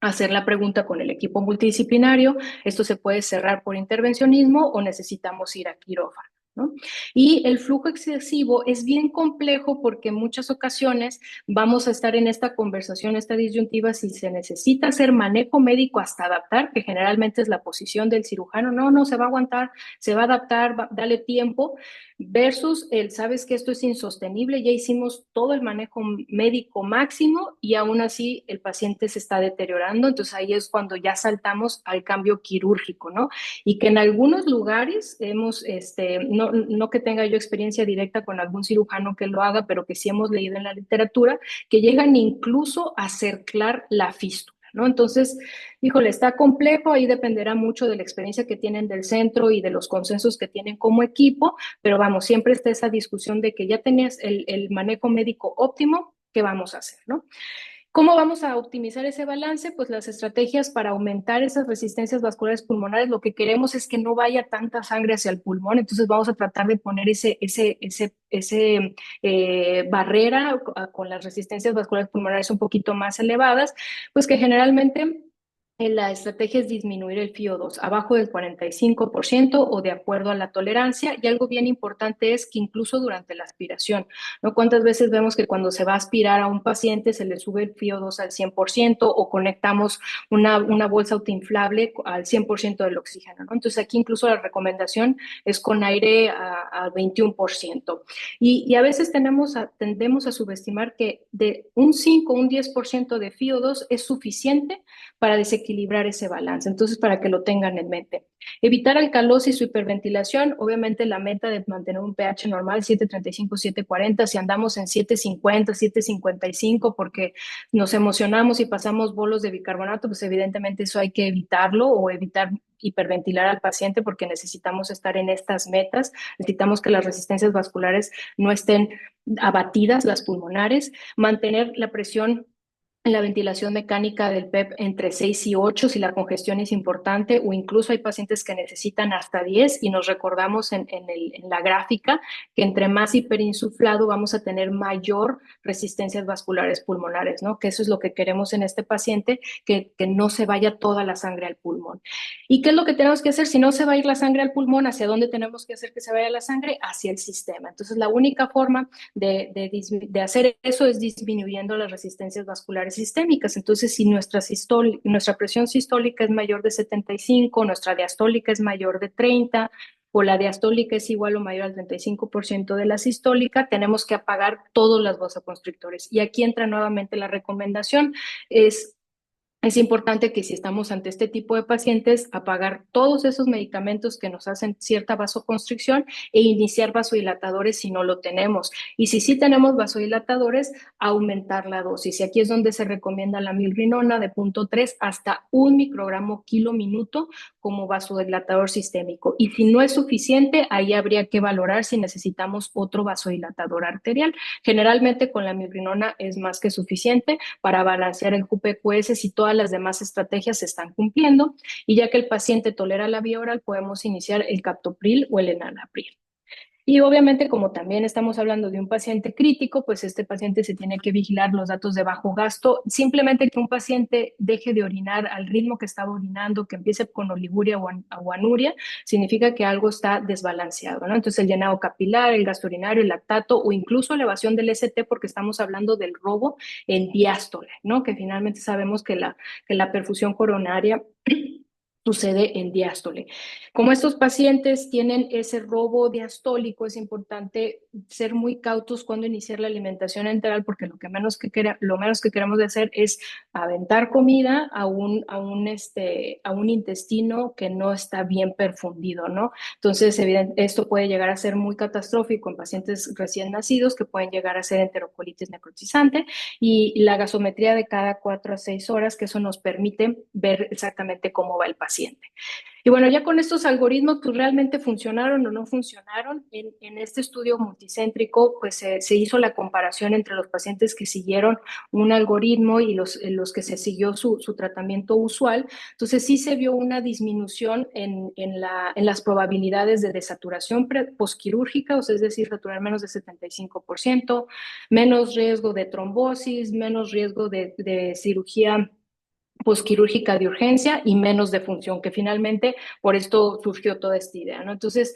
hacer la pregunta con el equipo multidisciplinario. ¿Esto se puede cerrar por intervencionismo o necesitamos ir a quirófano? ¿No? Y el flujo excesivo es bien complejo, porque en muchas ocasiones vamos a estar en esta conversación, esta disyuntiva, si se necesita hacer manejo médico hasta adaptar, que generalmente es la posición del cirujano. No, se va a aguantar, se va a adaptar, dale tiempo, versus sabes que esto es insostenible, ya hicimos todo el manejo médico máximo y aún así el paciente se está deteriorando. Entonces ahí es cuando ya saltamos al cambio quirúrgico, ¿no? Y que en algunos lugares no que tenga yo experiencia directa con algún cirujano que lo haga, pero que sí hemos leído en la literatura, que llegan incluso a cerclar la fístula, ¿no? Entonces, híjole, está complejo, ahí dependerá mucho de la experiencia que tienen del centro y de los consensos que tienen como equipo, pero vamos, siempre está esa discusión de que ya tenías el manejo médico óptimo, ¿qué vamos a hacer, no? ¿Cómo vamos a optimizar ese balance? Pues las estrategias para aumentar esas resistencias vasculares pulmonares, lo que queremos es que no vaya tanta sangre hacia el pulmón, entonces vamos a tratar de poner barrera con las resistencias vasculares pulmonares un poquito más elevadas, pues que generalmente la estrategia es disminuir el FIO2 abajo del 45% o de acuerdo a la tolerancia. Y algo bien importante es que incluso durante la aspiración, ¿no? ¿Cuántas veces vemos que cuando se va a aspirar a un paciente se le sube el FIO2 al 100%, o conectamos una bolsa autoinflable al 100% del oxígeno, ¿no? Entonces aquí incluso la recomendación es con aire a 21%. Y a veces tendemos a subestimar que de un 5 o un 10% de FIO2 es suficiente para desequilibrar desequilibrar ese balance. Entonces, para que lo tengan en mente. Evitar alcalosis o hiperventilación, obviamente la meta de mantener un pH normal 7.35, 7.40, si andamos en 7.50, 7.55 porque nos emocionamos y pasamos bolos de bicarbonato, pues evidentemente eso hay que evitarlo o evitar hiperventilar al paciente porque necesitamos estar en estas metas, necesitamos que las resistencias vasculares no estén abatidas, las pulmonares, mantener la presión en la ventilación mecánica del PEP entre 6 y 8 si la congestión es importante, o incluso hay pacientes que necesitan hasta 10 y nos recordamos en la gráfica que entre más hiperinsuflado vamos a tener mayor resistencias vasculares pulmonares, ¿no? Que eso es lo que queremos en este paciente, que no se vaya toda la sangre al pulmón. ¿Y qué es lo que tenemos que hacer? Si no se va a ir la sangre al pulmón, ¿hacia dónde tenemos que hacer que se vaya la sangre? Hacia el sistema. Entonces, la única forma de hacer eso es disminuyendo las resistencias vasculares sistémicas. Entonces, si nuestra presión sistólica es mayor de 75, nuestra diastólica es mayor de 30, o la diastólica es igual o mayor al 35% de la sistólica, tenemos que apagar todos los vasoconstrictores. Y aquí entra nuevamente la recomendación, es importante que si estamos ante este tipo de pacientes, apagar todos esos medicamentos que nos hacen cierta vasoconstricción e iniciar vasodilatadores si no lo tenemos. Y si sí tenemos vasodilatadores, aumentar la dosis. Y aquí es donde se recomienda la milrinona de 0.3 hasta 1 microgramo kilo minuto como vasodilatador sistémico. Y si no es suficiente, ahí habría que valorar si necesitamos otro vasodilatador arterial. Generalmente con la milrinona es más que suficiente para balancear el QPQS si todas las demás estrategias se están cumpliendo, y ya que el paciente tolera la vía oral, podemos iniciar el captopril o el enalapril. Y obviamente, como también estamos hablando de un paciente crítico, pues este paciente se tiene que vigilar los datos de bajo gasto. Simplemente que un paciente deje de orinar al ritmo que estaba orinando, que empiece con oliguria o anuria, significa que algo está desbalanceado, ¿no? Entonces, el llenado capilar, el gasto urinario, el lactato o incluso elevación del ST, porque estamos hablando del robo en diástole, ¿no? Que finalmente sabemos que la perfusión coronaria sucede en diástole. Como estos pacientes tienen ese robo diastólico, es importante ser muy cautos cuando iniciar la alimentación enteral, porque lo menos que queremos de hacer es aventar comida a un intestino que no está bien perfundido, ¿no? Entonces, esto puede llegar a ser muy catastrófico en pacientes recién nacidos que pueden llegar a ser enterocolitis necrotizante, y la gasometría de cada 4 a 6 horas, que eso nos permite ver exactamente cómo va el paciente. Y bueno, ya con estos algoritmos, pues realmente funcionaron o no funcionaron. En este estudio multicéntrico, pues se hizo la comparación entre los pacientes que siguieron un algoritmo y los que se siguió su tratamiento usual. Entonces sí se vio una disminución en las probabilidades de desaturación posquirúrgica, o sea, es decir, saturar menos de 75%, menos riesgo de trombosis, menos riesgo de cirugía posquirúrgica de urgencia y menos de función, que finalmente por esto surgió toda esta idea, ¿no? Entonces,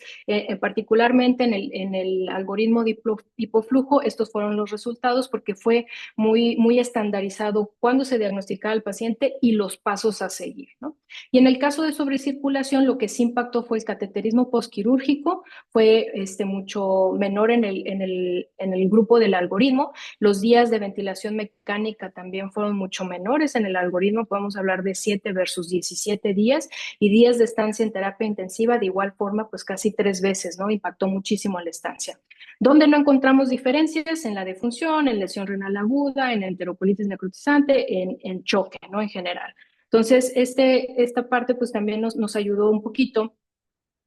particularmente en el algoritmo de hipoflujo, estos fueron los resultados porque fue muy estandarizado cuándo se diagnosticaba el paciente y los pasos a seguir, ¿no? Y en el caso de sobrecirculación, lo que sí impactó fue el cateterismo posquirúrgico, fue mucho menor en el grupo del algoritmo. Los días de ventilación mecánica también fueron mucho menores en el algoritmo, podemos hablar de 7 versus 17 días, y días de estancia en terapia intensiva de igual forma, pues casi 3 veces, ¿no? Impactó muchísimo la estancia. ¿Dónde no encontramos diferencias? En la defunción, en lesión renal aguda, en enterocolitis necrotizante, en choque, ¿no? En general. Entonces, esta parte pues también nos ayudó un poquito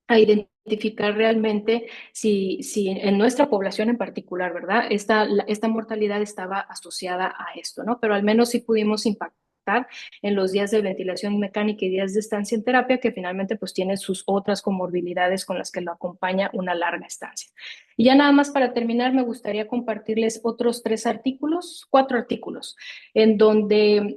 a identificar realmente si en nuestra población en particular, ¿verdad? Esta mortalidad estaba asociada a esto, ¿no? Pero al menos sí pudimos impactar en los días de ventilación mecánica y días de estancia en terapia, que finalmente pues tiene sus otras comorbilidades con las que lo acompaña una larga estancia. Y ya nada más para terminar, me gustaría compartirles otros 4 artículos, en donde,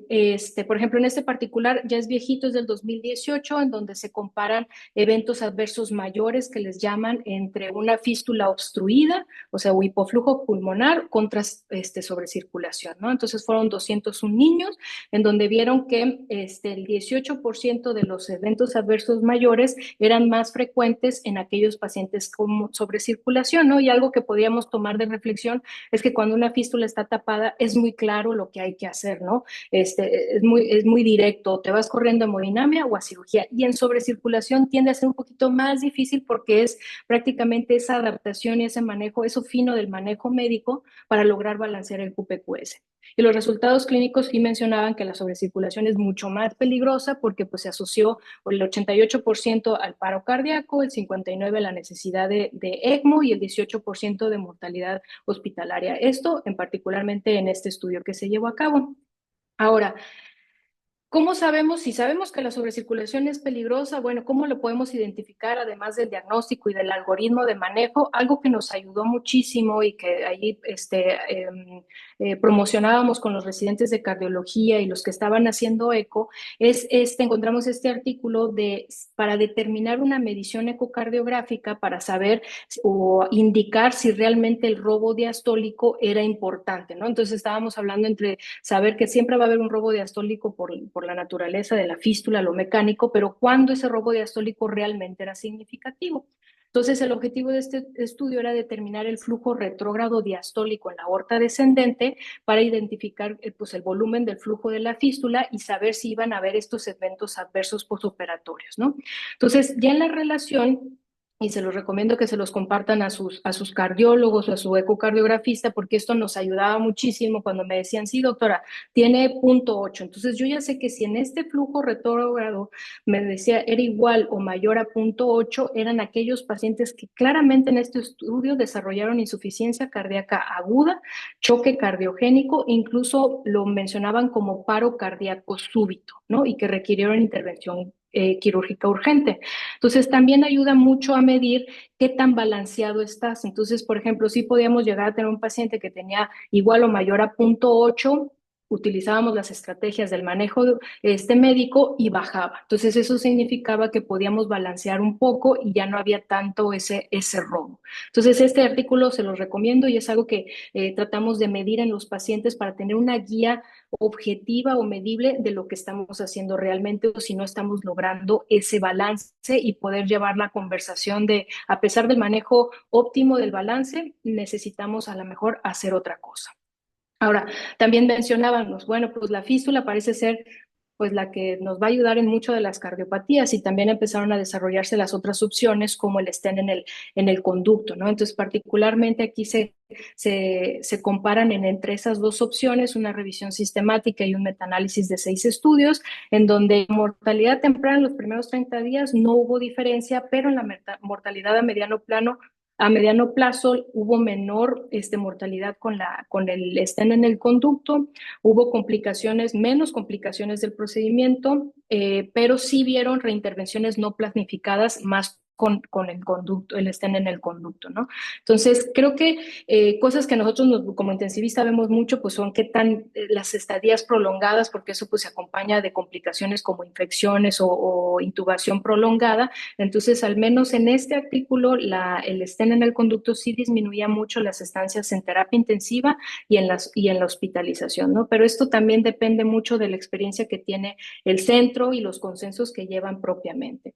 por ejemplo, en este particular ya es viejito, es del 2018, en donde se comparan eventos adversos mayores que les llaman entre una fístula obstruida, o sea, o hipoflujo pulmonar contra sobrecirculación, ¿no? Entonces fueron 201 niños en donde vieron que el 18% de los eventos adversos mayores eran más frecuentes en aquellos pacientes con sobrecirculación. ¿no? Y algo que podríamos tomar de reflexión es que cuando una fístula está tapada es muy claro lo que hay que hacer, ¿no? Es muy directo, te vas corriendo a hemodinamia o a cirugía. Y en sobrecirculación tiende a ser un poquito más difícil porque es prácticamente esa adaptación y ese manejo, eso fino del manejo médico para lograr balancear el QPQS. Y los resultados clínicos sí mencionaban que la sobrecirculación es mucho más peligrosa porque pues, se asoció el 88% al paro cardíaco, el 59% a la necesidad de ECMO y el 18% de mortalidad hospitalaria. Esto en particularmente en este estudio que se llevó a cabo. Ahora, ¿cómo sabemos? Si sabemos que la sobrecirculación es peligrosa, bueno, ¿cómo lo podemos identificar además del diagnóstico y del algoritmo de manejo? Algo que nos ayudó muchísimo y que ahí promocionábamos con los residentes de cardiología y los que estaban haciendo eco, encontramos este artículo para determinar una medición ecocardiográfica para saber o indicar si realmente el robo diastólico era importante, ¿no? Entonces estábamos hablando entre saber que siempre va a haber un robo diastólico por la naturaleza de la fístula, lo mecánico, pero cuando ese robo diastólico realmente era significativo. Entonces, el objetivo de este estudio era determinar el flujo retrógrado diastólico en la aorta descendente para identificar pues, el volumen del flujo de la fístula y saber si iban a haber estos eventos adversos postoperatorios, ¿no? Entonces, ya en la relación y se los recomiendo que se los compartan a sus cardiólogos o a su ecocardiografista, porque esto nos ayudaba muchísimo cuando me decían, sí, doctora, tiene punto 8. Entonces yo ya sé que si en este flujo retrógrado me decía era igual o mayor a punto 8, eran aquellos pacientes que claramente en este estudio desarrollaron insuficiencia cardíaca aguda, choque cardiogénico, incluso lo mencionaban como paro cardíaco súbito, ¿no? Y que requirieron intervención quirúrgica urgente. Entonces, también ayuda mucho a medir qué tan balanceado estás. Entonces, por ejemplo, si podíamos llegar a tener un paciente que tenía igual o mayor a punto 8, utilizábamos las estrategias del manejo médico y bajaba. Entonces, eso significaba que podíamos balancear un poco y ya no había tanto ese robo. Entonces, este artículo se los recomiendo y es algo que tratamos de medir en los pacientes para tener una guía objetiva o medible de lo que estamos haciendo realmente o si no estamos logrando ese balance y poder llevar la conversación de, a pesar del manejo óptimo del balance, necesitamos a lo mejor hacer otra cosa. Ahora, también mencionábamos, bueno, pues la fístula parece ser pues la que nos va a ayudar en mucho de las cardiopatías y también empezaron a desarrollarse las otras opciones como el stent en el conducto, ¿no? Entonces, particularmente aquí se comparan entre esas dos opciones una revisión sistemática y un metaanálisis de 6 estudios, en donde mortalidad temprana en los primeros 30 días no hubo diferencia, pero en la mortalidad a mediano plazo hubo menor mortalidad con el estén en el conducto, hubo complicaciones, menos complicaciones del procedimiento, pero sí vieron reintervenciones no planificadas más con el conducto, el estén en el conducto, ¿no? Entonces, creo que cosas que nosotros como intensivista vemos mucho, pues son qué tan las estadías prolongadas, porque eso pues se acompaña de complicaciones como infecciones o intubación prolongada. Entonces, al menos en este artículo, el estén en el conducto sí disminuía mucho las estancias en terapia intensiva y en la hospitalización, ¿no? Pero esto también depende mucho de la experiencia que tiene el centro y los consensos que llevan propiamente.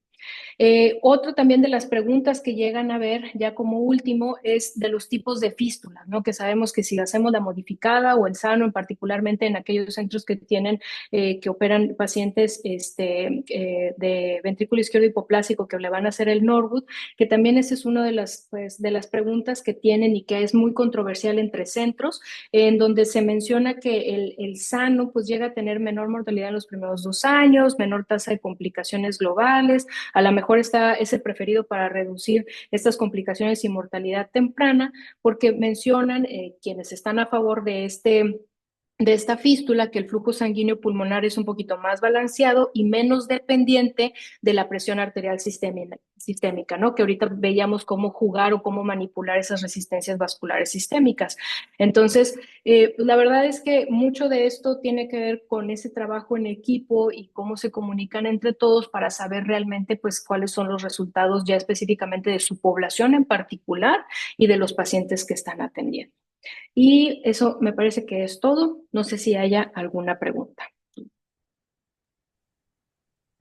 Otro también de las preguntas que llegan a ver, ya como último, es de los tipos de fístulas, ¿no? Que sabemos que si hacemos la modificada o el sano, particularmente en aquellos centros que tienen, que operan pacientes de ventrículo izquierdo hipoplásico que le van a hacer el Norwood, que también esa es una pues, de las preguntas que tienen y que es muy controversial entre centros, en donde se menciona que el sano pues llega a tener menor mortalidad en los primeros 2 años, menor tasa de complicaciones globales, a lo mejor es el preferido para reducir estas complicaciones y mortalidad temprana, porque mencionan quienes están a favor de esta fístula, que el flujo sanguíneo pulmonar es un poquito más balanceado y menos dependiente de la presión arterial sistémica, ¿no? Que ahorita veíamos cómo jugar o cómo manipular esas resistencias vasculares sistémicas. Entonces, la verdad es que mucho de esto tiene que ver con ese trabajo en equipo y cómo se comunican entre todos para saber realmente, pues, cuáles son los resultados ya específicamente de su población en particular y de los pacientes que están atendiendo. Y eso me parece que es todo. No sé si haya alguna pregunta.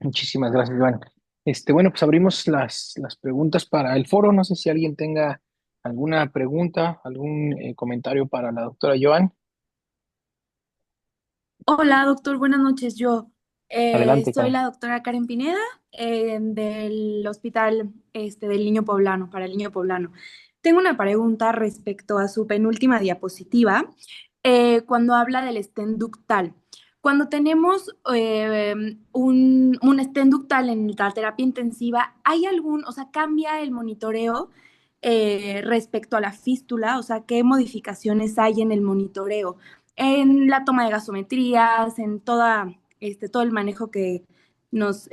Muchísimas gracias, Iván. Bueno, pues abrimos las preguntas para el foro. No sé si alguien tenga ¿Alguna pregunta, algún comentario para la doctora Joan? Hola, doctor, buenas noches. Yo Adelante, soy Karen. la doctora Karen Pineda del Hospital del Niño Poblano, para el Niño Poblano. Tengo una pregunta respecto a su penúltima diapositiva, cuando habla del stent ductal. Cuando tenemos un stent ductal en la terapia intensiva, ¿hay algún, o sea, cambia el monitoreo respecto a la fístula? O sea, ¿qué modificaciones hay en el monitoreo? En la toma de gasometrías, en todo el manejo que nos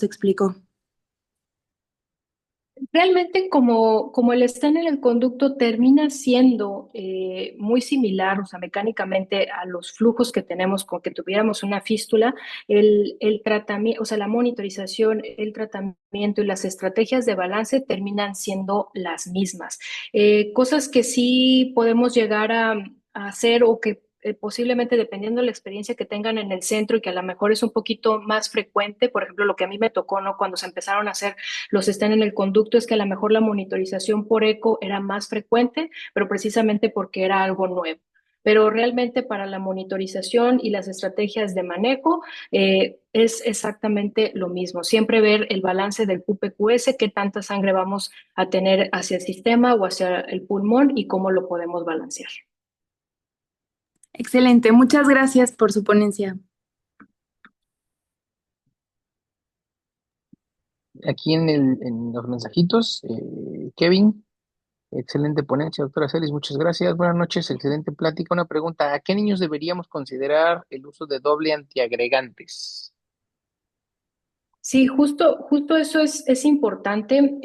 explicó. Realmente como el estén en el conducto termina siendo muy similar, o sea, mecánicamente a los flujos que tenemos con que tuviéramos una fístula, el tratamiento, o sea, la monitorización, el tratamiento y las estrategias de balance terminan siendo las mismas. Cosas que sí podemos llegar a hacer o que posiblemente dependiendo de la experiencia que tengan en el centro y que a lo mejor es un poquito más frecuente, por ejemplo, lo que a mí me tocó, ¿no? Cuando se empezaron a hacer los estén en el conducto es que a lo mejor la monitorización por eco era más frecuente, pero precisamente porque era algo nuevo. Pero realmente para la monitorización y las estrategias de manejo es exactamente lo mismo. Siempre ver el balance del QPQS, qué tanta sangre vamos a tener hacia el sistema o hacia el pulmón y cómo lo podemos balancear. Excelente, muchas gracias por su ponencia. Aquí en los mensajitos, Kevin, excelente ponencia, doctora Celis, muchas gracias. Buenas noches, excelente plática. Una pregunta, ¿a qué niños deberíamos considerar el uso de doble antiagregantes? Sí, justo eso es importante.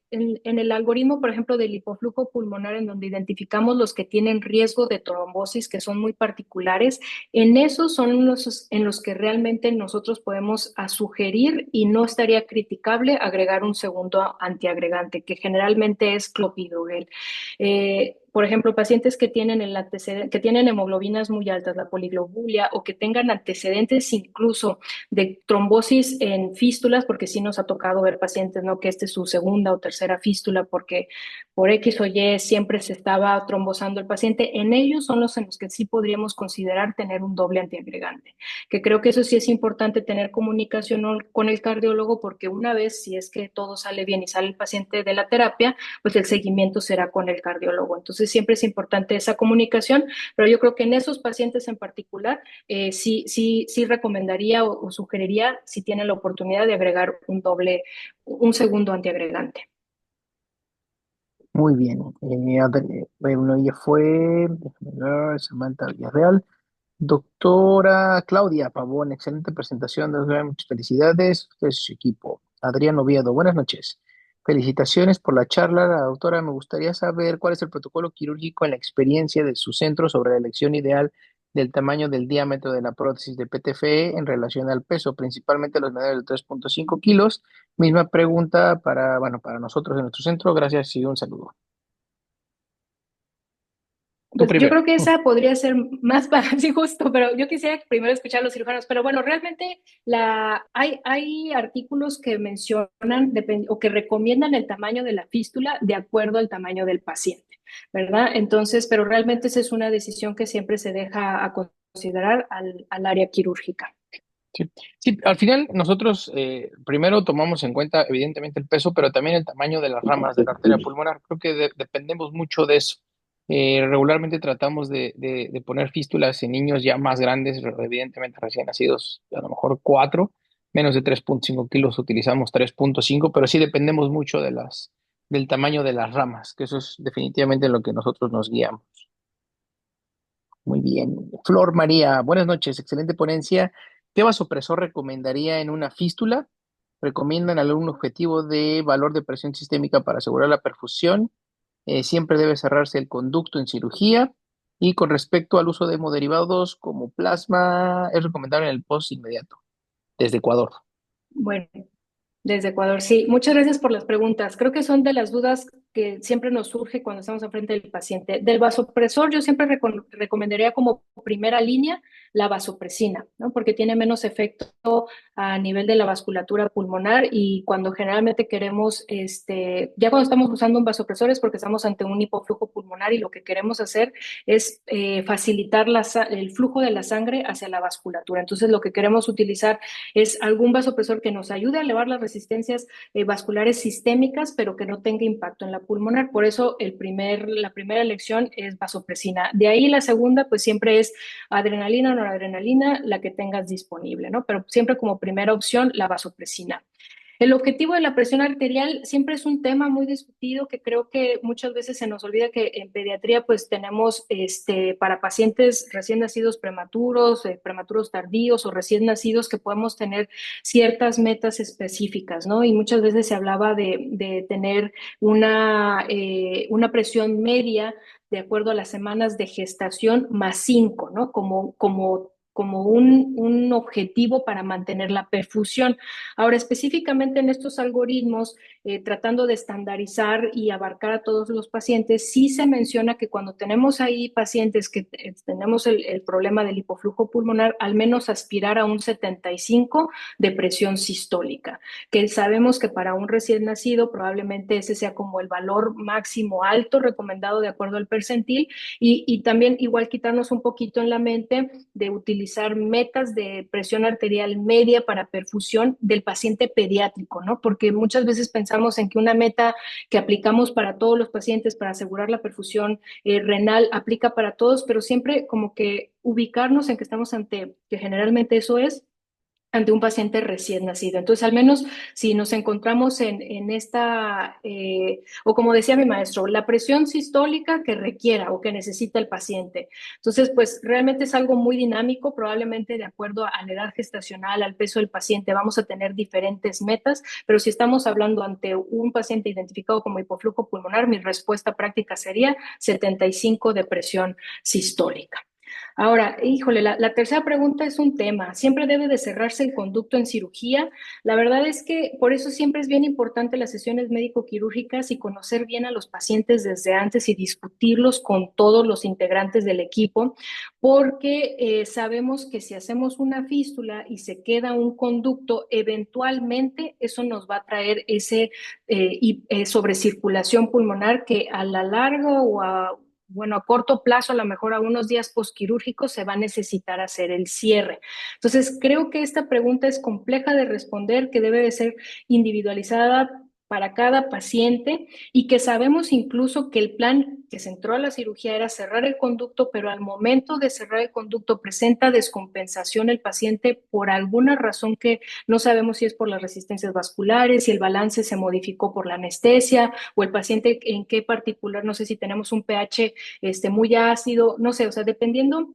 En el algoritmo, por ejemplo, del hipoflujo pulmonar, en donde identificamos los que tienen riesgo de trombosis, que son muy particulares, en esos son los en los que realmente nosotros podemos sugerir y no estaría criticable agregar un segundo antiagregante, que generalmente es clopidogrel. Por ejemplo, pacientes que tienen el antecedente, que tienen hemoglobinas muy altas, la poliglobulia, o que tengan antecedentes incluso de trombosis en fístulas, porque sí nos ha tocado ver pacientes, ¿no? Que esta es su segunda o tercera fístula, porque por X o Y siempre se estaba trombosando el paciente. En ellos son los en los que sí podríamos considerar tener un doble antiagregante, que creo que eso sí es importante tener comunicación con el cardiólogo, porque una vez, si es que todo sale bien y sale el paciente de la terapia, pues el seguimiento será con el cardiólogo. Entonces siempre es importante esa comunicación, pero yo creo que en esos pacientes en particular, sí recomendaría o sugeriría, si tienen la oportunidad, de agregar un segundo antiagregante. Muy bien. Bueno, ella fue, déjame ver, Samantha Villarreal. Doctora Claudia Pavón, excelente presentación. Muchas felicidades. Usted es su equipo. Adrián Oviedo, buenas noches. Felicitaciones por la charla. La doctora, me gustaría saber cuál es el protocolo quirúrgico en la experiencia de su centro sobre la elección ideal del tamaño del diámetro de la prótesis de PTFE en relación al peso, principalmente los menores de 3,5 kilos. Misma pregunta para, bueno, para nosotros en nuestro centro. Gracias y un saludo. Tú Pues yo primero. creo que esa podría ser más para sí justo, pero yo quisiera primero escuchar a los cirujanos. Pero bueno, realmente hay artículos que mencionan o que recomiendan el tamaño de la fístula de acuerdo al tamaño del paciente, ¿verdad? Entonces, pero realmente esa es una decisión que siempre se deja a considerar al área quirúrgica. Sí, sí, al final nosotros primero tomamos en cuenta evidentemente el peso, pero también el tamaño de las ramas de la arteria pulmonar. Creo que dependemos mucho de eso. Regularmente tratamos de poner fístulas en niños ya más grandes, evidentemente recién nacidos, a lo mejor 4, menos de 3,5 kilos, utilizamos 3,5, pero sí dependemos mucho del tamaño de las ramas, que eso es definitivamente lo que nosotros nos guiamos. Muy bien. Flor María, buenas noches, excelente ponencia. ¿Qué vasopresor recomendaría en una fístula? ¿Recomiendan algún objetivo de valor de presión sistémica para asegurar la perfusión? Siempre debe cerrarse el conducto en cirugía. Y con respecto al uso de hemoderivados como plasma, es recomendable en el post inmediato, desde Ecuador. Bueno, desde Ecuador, sí. Muchas gracias por las preguntas. Creo que son de las dudas que siempre nos surge cuando estamos enfrente del paciente. Del vasopresor, yo siempre recomendaría como primera línea la vasopresina, ¿no? Porque tiene menos efecto a nivel de la vasculatura pulmonar y cuando generalmente queremos, ya cuando estamos usando un vasopresor es porque estamos ante un hipoflujo pulmonar y lo que queremos hacer es facilitar el flujo de la sangre hacia la vasculatura. Entonces, lo que queremos utilizar es algún vasopresor que nos ayude a elevar las resistencias vasculares sistémicas, pero que no tenga impacto en la pulmonar. Por eso la primera elección es vasopresina. De ahí la segunda, pues siempre es adrenalina o noradrenalina, la que tengas disponible, ¿no? Pero siempre como primera opción, la vasopresina. El objetivo de la presión arterial siempre es un tema muy discutido que creo que muchas veces se nos olvida que en pediatría pues tenemos para pacientes recién nacidos prematuros, prematuros tardíos o recién nacidos que podemos tener ciertas metas específicas, ¿no? Y muchas veces se hablaba de tener una presión media de acuerdo a las semanas de gestación más 5, ¿no? Como un objetivo para mantener la perfusión. Ahora, específicamente en estos algoritmos, tratando de estandarizar y abarcar a todos los pacientes, sí se menciona que cuando tenemos ahí pacientes que tenemos el problema del hipoflujo pulmonar, al menos aspirar a un 75 de presión sistólica, que sabemos que para un recién nacido probablemente ese sea como el valor máximo alto recomendado de acuerdo al percentil y también igual quitarnos un poquito en la mente de utilizar metas de presión arterial media para perfusión del paciente pediátrico, ¿no? Porque muchas veces pensamos en que una meta que aplicamos para todos los pacientes para asegurar la perfusión renal aplica para todos, pero siempre como que ubicarnos en que estamos que generalmente eso es ante un paciente recién nacido. Entonces, al menos si nos encontramos en esta, o como decía mi maestro, la presión sistólica que requiera o que necesita el paciente. Entonces, pues realmente es algo muy dinámico, probablemente de acuerdo a la edad gestacional, al peso del paciente, vamos a tener diferentes metas, pero si estamos hablando ante un paciente identificado como hipoflujo pulmonar, mi respuesta práctica sería 75 de presión sistólica. Ahora, híjole, la tercera pregunta es un tema. ¿Siempre debe de cerrarse el conducto en cirugía? La verdad es que por eso siempre es bien importante las sesiones médico-quirúrgicas y conocer bien a los pacientes desde antes y discutirlos con todos los integrantes del equipo, porque sabemos que si hacemos una fístula y se queda un conducto, eventualmente eso nos va a traer sobrecirculación pulmonar que a la larga a corto plazo, a lo mejor a unos días postquirúrgicos, se va a necesitar hacer el cierre. Entonces, creo que esta pregunta es compleja de responder, que debe de ser individualizada para cada paciente y que sabemos incluso que el plan que se entró a la cirugía era cerrar el conducto, pero al momento de cerrar el conducto presenta descompensación el paciente por alguna razón que no sabemos si es por las resistencias vasculares, si el balance se modificó por la anestesia o el paciente en qué particular, no sé si tenemos un pH muy ácido, no sé, o sea, dependiendo,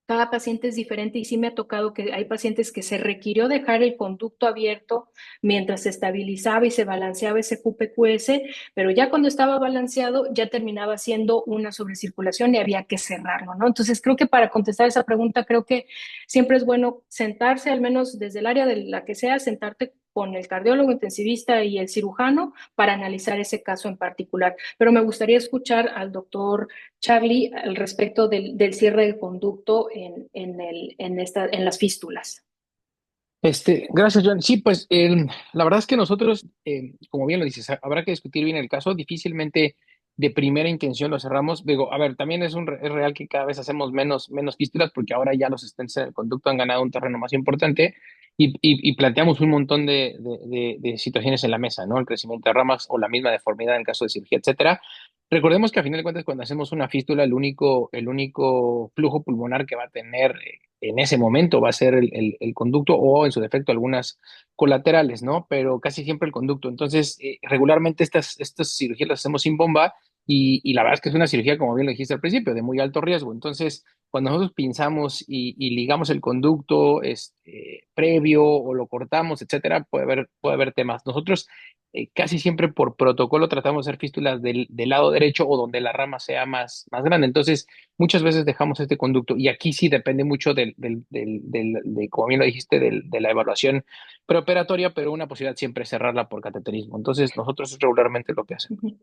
cada paciente es diferente y sí me ha tocado que hay pacientes que se requirió dejar el conducto abierto mientras se estabilizaba y se balanceaba ese QPQS, pero ya cuando estaba balanceado ya terminaba siendo una sobrecirculación y había que cerrarlo, ¿no? Entonces creo que para contestar esa pregunta creo que siempre es bueno sentarse, al menos desde el área de la que sea, sentarte con el cardiólogo intensivista y el cirujano para analizar ese caso en particular. Pero me gustaría escuchar al doctor Charlie al respecto del cierre del conducto en las fístulas. Gracias, John. Sí, pues la verdad es que nosotros, como bien lo dices, habrá que discutir bien el caso. Difícilmente de primera intención lo cerramos. Digo, a ver, también es real que cada vez hacemos menos fístulas porque ahora ya los stents en el conducto han ganado un terreno más importante y planteamos un montón de situaciones en la mesa, ¿no? El crecimiento de ramas o la misma deformidad en el caso de cirugía, etcétera. Recordemos que a final de cuentas, cuando hacemos una fístula, el único flujo pulmonar que va a tener en ese momento va a ser el conducto o en su defecto algunas colaterales, ¿no? Pero casi siempre el conducto. Entonces, regularmente estas cirugías las hacemos sin bomba y la verdad es que es una cirugía, como bien lo dijiste al principio, de muy alto riesgo. Entonces, cuando nosotros pinzamos y ligamos el conducto previo o lo cortamos, etcétera, puede haber temas. Nosotros casi siempre por protocolo tratamos de hacer fístulas del lado derecho o donde la rama sea más grande. Entonces, muchas veces dejamos este conducto y aquí sí depende mucho como bien lo dijiste, de la evaluación preoperatoria, pero una posibilidad siempre es cerrarla por cateterismo. Entonces, nosotros es regularmente lo que hacemos.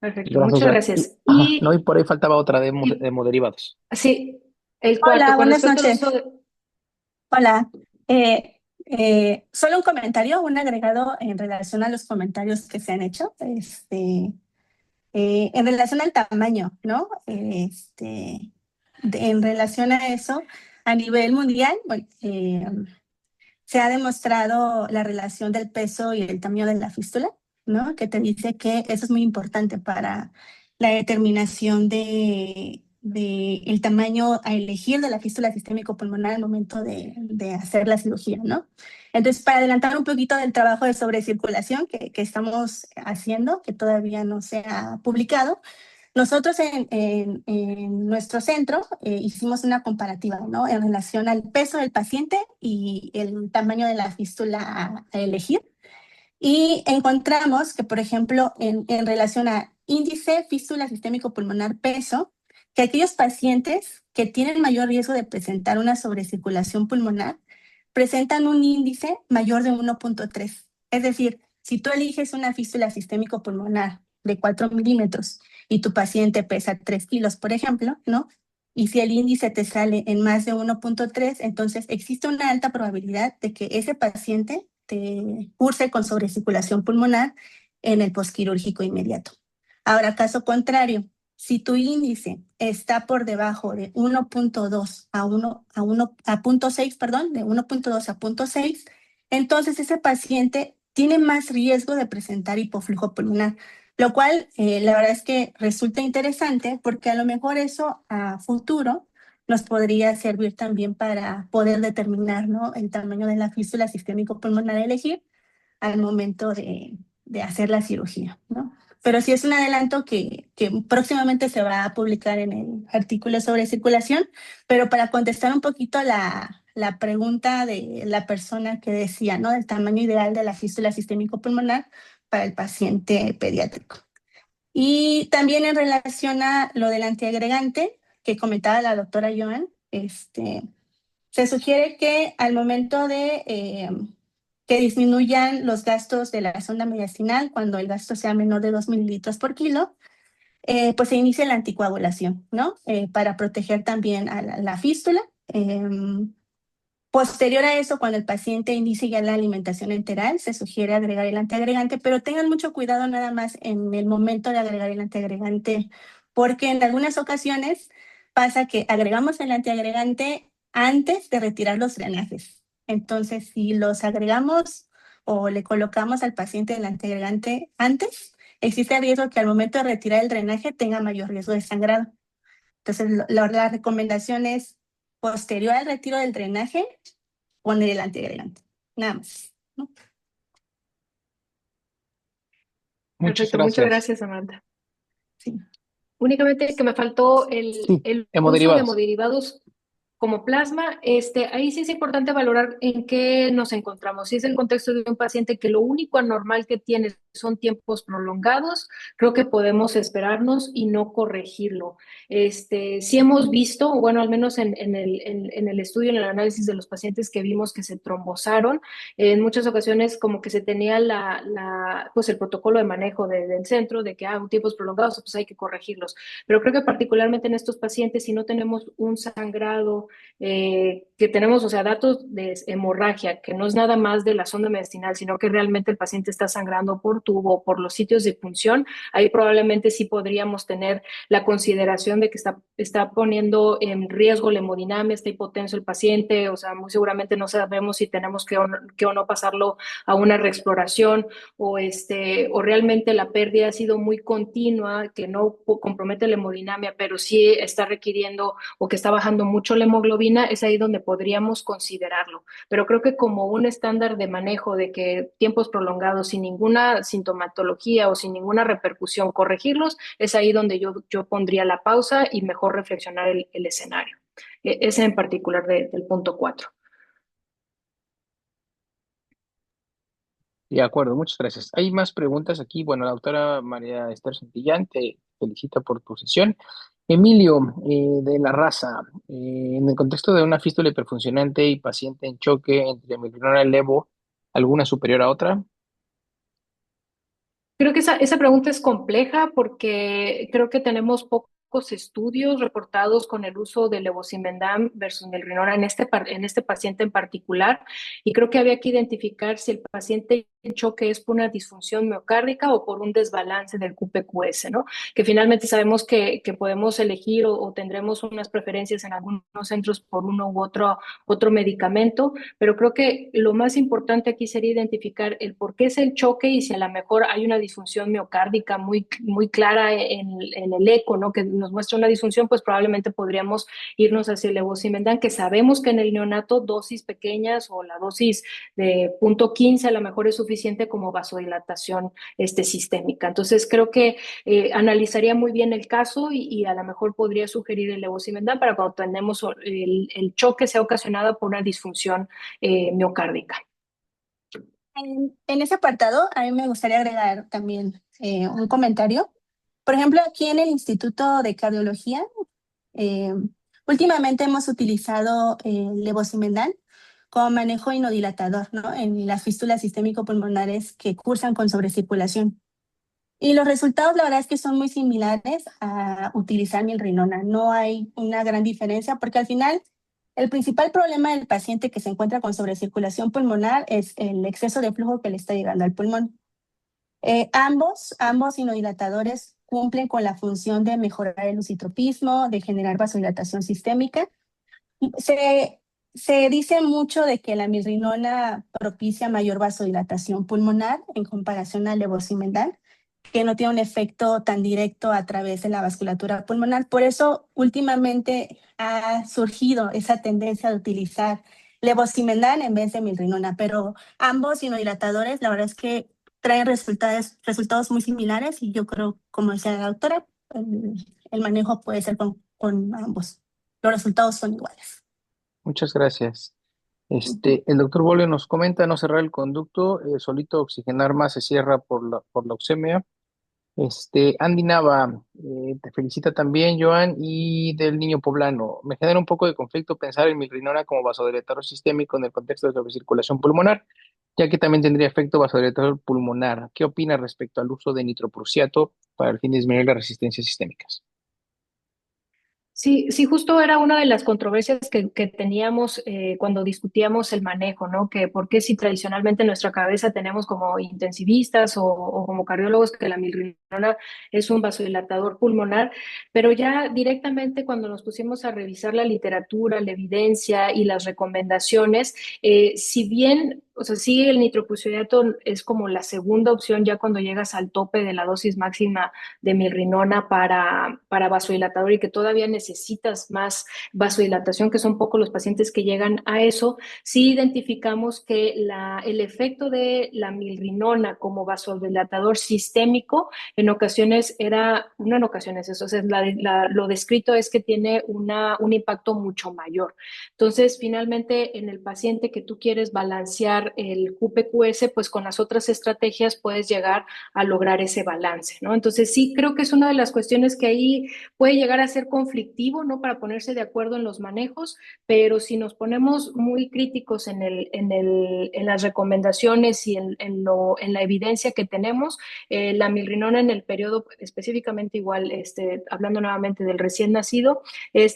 Perfecto, Gracias, muchas Joan. gracias. Ajá, no, y por ahí faltaba otra Y hemoderivados. sí, el cuarto, Hola, con buenas respecto al uso noches. de... Hola. Solo un comentario, un agregado en relación a los comentarios que se han hecho. En relación al tamaño, ¿no? En relación a eso, a nivel mundial, bueno, se ha demostrado la relación del peso y el tamaño de la fístula, ¿no? Que te dice que eso es muy importante para la determinación de el tamaño a elegir de la fístula sistémico-pulmonar al momento de hacer la cirugía, ¿no? Entonces, para adelantar un poquito del trabajo de sobrecirculación que estamos haciendo, que todavía no se ha publicado, nosotros en nuestro centro hicimos una comparativa, ¿no? En relación al peso del paciente y el tamaño de la fístula a elegir. Y encontramos que, por ejemplo, en relación a índice fístula sistémico pulmonar peso, que aquellos pacientes que tienen mayor riesgo de presentar una sobrecirculación pulmonar presentan un índice mayor de 1.3. Es decir, si tú eliges una fístula sistémico pulmonar de 4 milímetros y tu paciente pesa 3 kilos, por ejemplo, ¿no? Y si el índice te sale en más de 1.3, entonces existe una alta probabilidad de que ese paciente te curse con sobrecirculación pulmonar en el posquirúrgico inmediato. Ahora, caso contrario, si tu índice está por debajo de 1.2 a 1 a 1 a 0.6, perdón, de 1.2 a 0.6, entonces ese paciente tiene más riesgo de presentar hipoflujo pulmonar, lo cual la verdad es que resulta interesante porque a lo mejor eso a futuro nos podría servir también para poder determinar, ¿no?, el tamaño de la fístula sistémico pulmonar a elegir al momento de hacer la cirugía, ¿no? Pero sí es un adelanto que próximamente se va a publicar en el artículo sobre circulación, pero para contestar un poquito la pregunta de la persona que decía, ¿no?, del tamaño ideal de la fístula sistémico pulmonar para el paciente pediátrico. Y también en relación a lo del antiagregante que comentaba la doctora Joan, se sugiere que al momento de que disminuyan los gastos de la sonda mediastinal, cuando el gasto sea menor de 2 mililitros por kilo, pues se inicia la anticoagulación, ¿no? Para proteger también a la fístula. Posterior a eso, cuando el paciente inicie ya la alimentación enteral, se sugiere agregar el antiagregante, pero tengan mucho cuidado nada más en el momento de agregar el antiagregante, porque en algunas ocasiones pasa que agregamos el antiagregante antes de retirar los drenajes. Entonces, si los agregamos o le colocamos al paciente el antiagregante antes, existe el riesgo que al momento de retirar el drenaje tenga mayor riesgo de sangrado. Entonces, la recomendación es posterior al retiro del drenaje, poner el antiagregante. Nada más, ¿no? Muchas Perfecto, muchas gracias. gracias, Amanda. Sí. Únicamente que me faltó Sí, el uso de hemoderivados. hemoderivados como plasma. Ahí sí es importante valorar en qué nos encontramos. Si es el contexto de un paciente que lo único anormal que tiene son tiempos prolongados, creo que podemos esperarnos y no corregirlo. Sí hemos visto, bueno, al menos en el estudio, en el análisis de los pacientes que vimos que se trombosaron, en muchas ocasiones como que se tenía pues el protocolo de manejo del centro de que tiempos prolongados, pues hay que corregirlos. Pero creo que particularmente en estos pacientes, si no tenemos un sangrado, que tenemos, o sea, datos de hemorragia, que no es nada más de la sonda mediastinal, sino que realmente el paciente está sangrando por tubo, por los sitios de punción, ahí probablemente sí podríamos tener la consideración de que está poniendo en riesgo la hemodinamia, está hipotenso el paciente, o sea, muy seguramente no sabemos si tenemos que o no pasarlo a una reexploración, o realmente la pérdida ha sido muy continua, que no compromete la hemodinamia, pero sí está requiriendo o que está bajando mucho la hemoglobina, es ahí donde podríamos considerarlo. Pero creo que como un estándar de manejo de que tiempos prolongados sin ninguna sintomatología o sin ninguna repercusión, corregirlos, es ahí donde yo pondría la pausa y mejor reflexionar el escenario. Ese en particular del punto 4. De acuerdo, muchas gracias. Hay más preguntas aquí. Bueno, la doctora María Esther Santillán te felicita por tu sesión. Emilio, de la raza, en el contexto de una fístula hiperfuncionante y paciente en choque entre milional levo, ¿alguna superior a otra? Creo que esa pregunta es compleja porque creo que tenemos pocos estudios reportados con el uso de levosimendan versus milrinona en este paciente en particular, y creo que había que identificar si el paciente en choque es por una disfunción miocárdica o por un desbalance del QPQS, ¿no? Que finalmente sabemos que podemos elegir o tendremos unas preferencias en algunos centros por uno u otro medicamento, pero creo que lo más importante aquí sería identificar el por qué es el choque y si a lo mejor hay una disfunción miocárdica muy clara en el eco, ¿no? Que nos muestra una disfunción, pues probablemente podríamos irnos hacia el levosimendan, que sabemos que en el neonato dosis pequeñas o la dosis de 0.15 a lo mejor es suficiente como vasodilatación sistémica. Entonces creo que analizaría muy bien el caso y a lo mejor podría sugerir el levosimendan para cuando tenemos el choque sea ocasionado por una disfunción miocárdica. En ese apartado, a mí me gustaría agregar también un comentario. Por ejemplo, aquí en el Instituto de Cardiología, eh, últimamente hemos utilizado el levosimendan como manejo inodilatador, ¿no? En las fístulas sistémico-pulmonares que cursan con sobrecirculación. Y los resultados, la verdad es que son muy similares a utilizar milrinona. No hay una gran diferencia porque al final el principal problema del paciente que se encuentra con sobrecirculación pulmonar es el exceso de flujo que le está llegando al pulmón. Ambos inodilatadores cumplen con la función de mejorar el lusitropismo, de generar vasodilatación sistémica. Se, se dice mucho de que la milrinona propicia mayor vasodilatación pulmonar en comparación al levosimendan, que no tiene un efecto tan directo a través de la vasculatura pulmonar. Por eso, últimamente ha surgido esa tendencia de utilizar levosimendan en vez de milrinona, pero ambos inodilatadores, la verdad es que traen resultados muy similares y yo creo, como decía la doctora, el manejo puede ser con ambos. Los resultados son iguales. Muchas gracias. El doctor Bolio nos comenta no cerrar el conducto, solito oxigenar más se cierra por la oxemia. Andy Nava, te felicita también, Joan, y del niño poblano. Me genera un poco de conflicto pensar en milrinona como vasodilatador sistémico en el contexto de sobrecirculación pulmonar, ya que también tendría efecto vasodilatador pulmonar. ¿Qué opina respecto al uso de nitroprusiato para el fin de disminuir las resistencias sistémicas? Sí, sí, justo era una de las controversias que teníamos cuando discutíamos el manejo, ¿no? Que por qué si tradicionalmente en nuestra cabeza tenemos como intensivistas o como cardiólogos que la milrinona es un vasodilatador pulmonar, pero ya directamente cuando nos pusimos a revisar la literatura, la evidencia y las recomendaciones, si bien, o sea, sí el nitroprusiato es como la segunda opción ya cuando llegas al tope de la dosis máxima de milrinona para vasodilatador y que todavía necesitas más vasodilatación, que son pocos los pacientes que llegan a eso, sí identificamos que el efecto de la milrinona como vasodilatador sistémico en ocasiones no en ocasiones, eso es, lo descrito es que tiene un impacto mucho mayor. Entonces, finalmente, en el paciente que tú quieres balancear el QPQS, pues con las otras estrategias puedes llegar a lograr ese balance, ¿no? Entonces sí, creo que es una de las cuestiones que ahí puede llegar a ser conflictivo, ¿no? Para ponerse de acuerdo en los manejos, pero si nos ponemos muy críticos en las recomendaciones y en la evidencia que tenemos, la milrinona en el periodo específicamente igual, hablando nuevamente del recién nacido,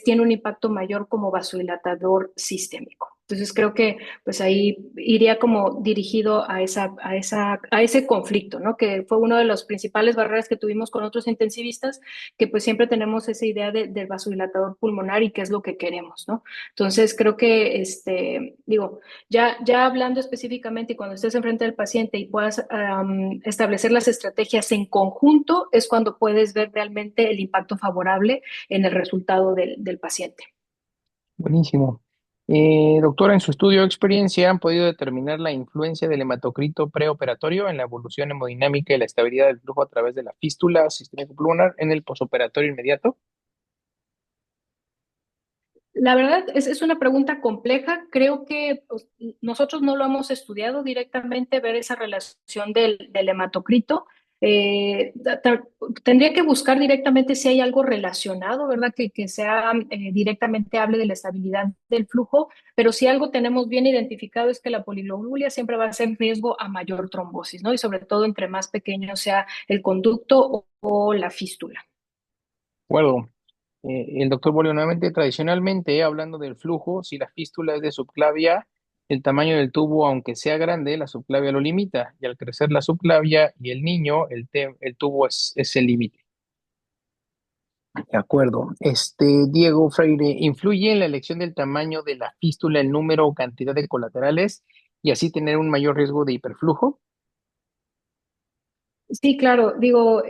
tiene un impacto mayor como vasodilatador sistémico. Entonces creo que pues ahí iría como dirigido a ese conflicto, ¿no? Que fue una de las principales barreras que tuvimos con otros intensivistas, que pues siempre tenemos esa idea del vasodilatador pulmonar y qué es lo que queremos, ¿no? Entonces creo que, digo, ya hablando específicamente y cuando estés enfrente del paciente y puedas establecer las estrategias en conjunto, es cuando puedes ver realmente el impacto favorable en el resultado del paciente. Buenísimo. Doctora, en su estudio o experiencia, ¿han podido determinar la influencia del hematocrito preoperatorio en la evolución hemodinámica y la estabilidad del flujo a través de la fístula sistémico pulmonar en el posoperatorio inmediato? La verdad es una pregunta compleja. Creo que pues, nosotros no lo hemos estudiado directamente, ver esa relación del hematocrito. Tendría que buscar directamente si hay algo relacionado, ¿verdad? Que sea directamente hable de la estabilidad del flujo, pero si algo tenemos bien identificado es que la poliglobulia siempre va a ser riesgo a mayor trombosis, ¿no? Y sobre todo entre más pequeño sea el conducto o la fístula. Bueno, el doctor Bolio nuevamente, tradicionalmente, hablando del flujo, si la fístula es de subclavia, el tamaño del tubo, aunque sea grande, la subclavia lo limita, y al crecer la subclavia y el niño, el tubo es el límite. De acuerdo. Diego Freire, ¿influye en la elección del tamaño de la fístula el número o cantidad de colaterales y así tener un mayor riesgo de hiperflujo? Sí, claro, digo,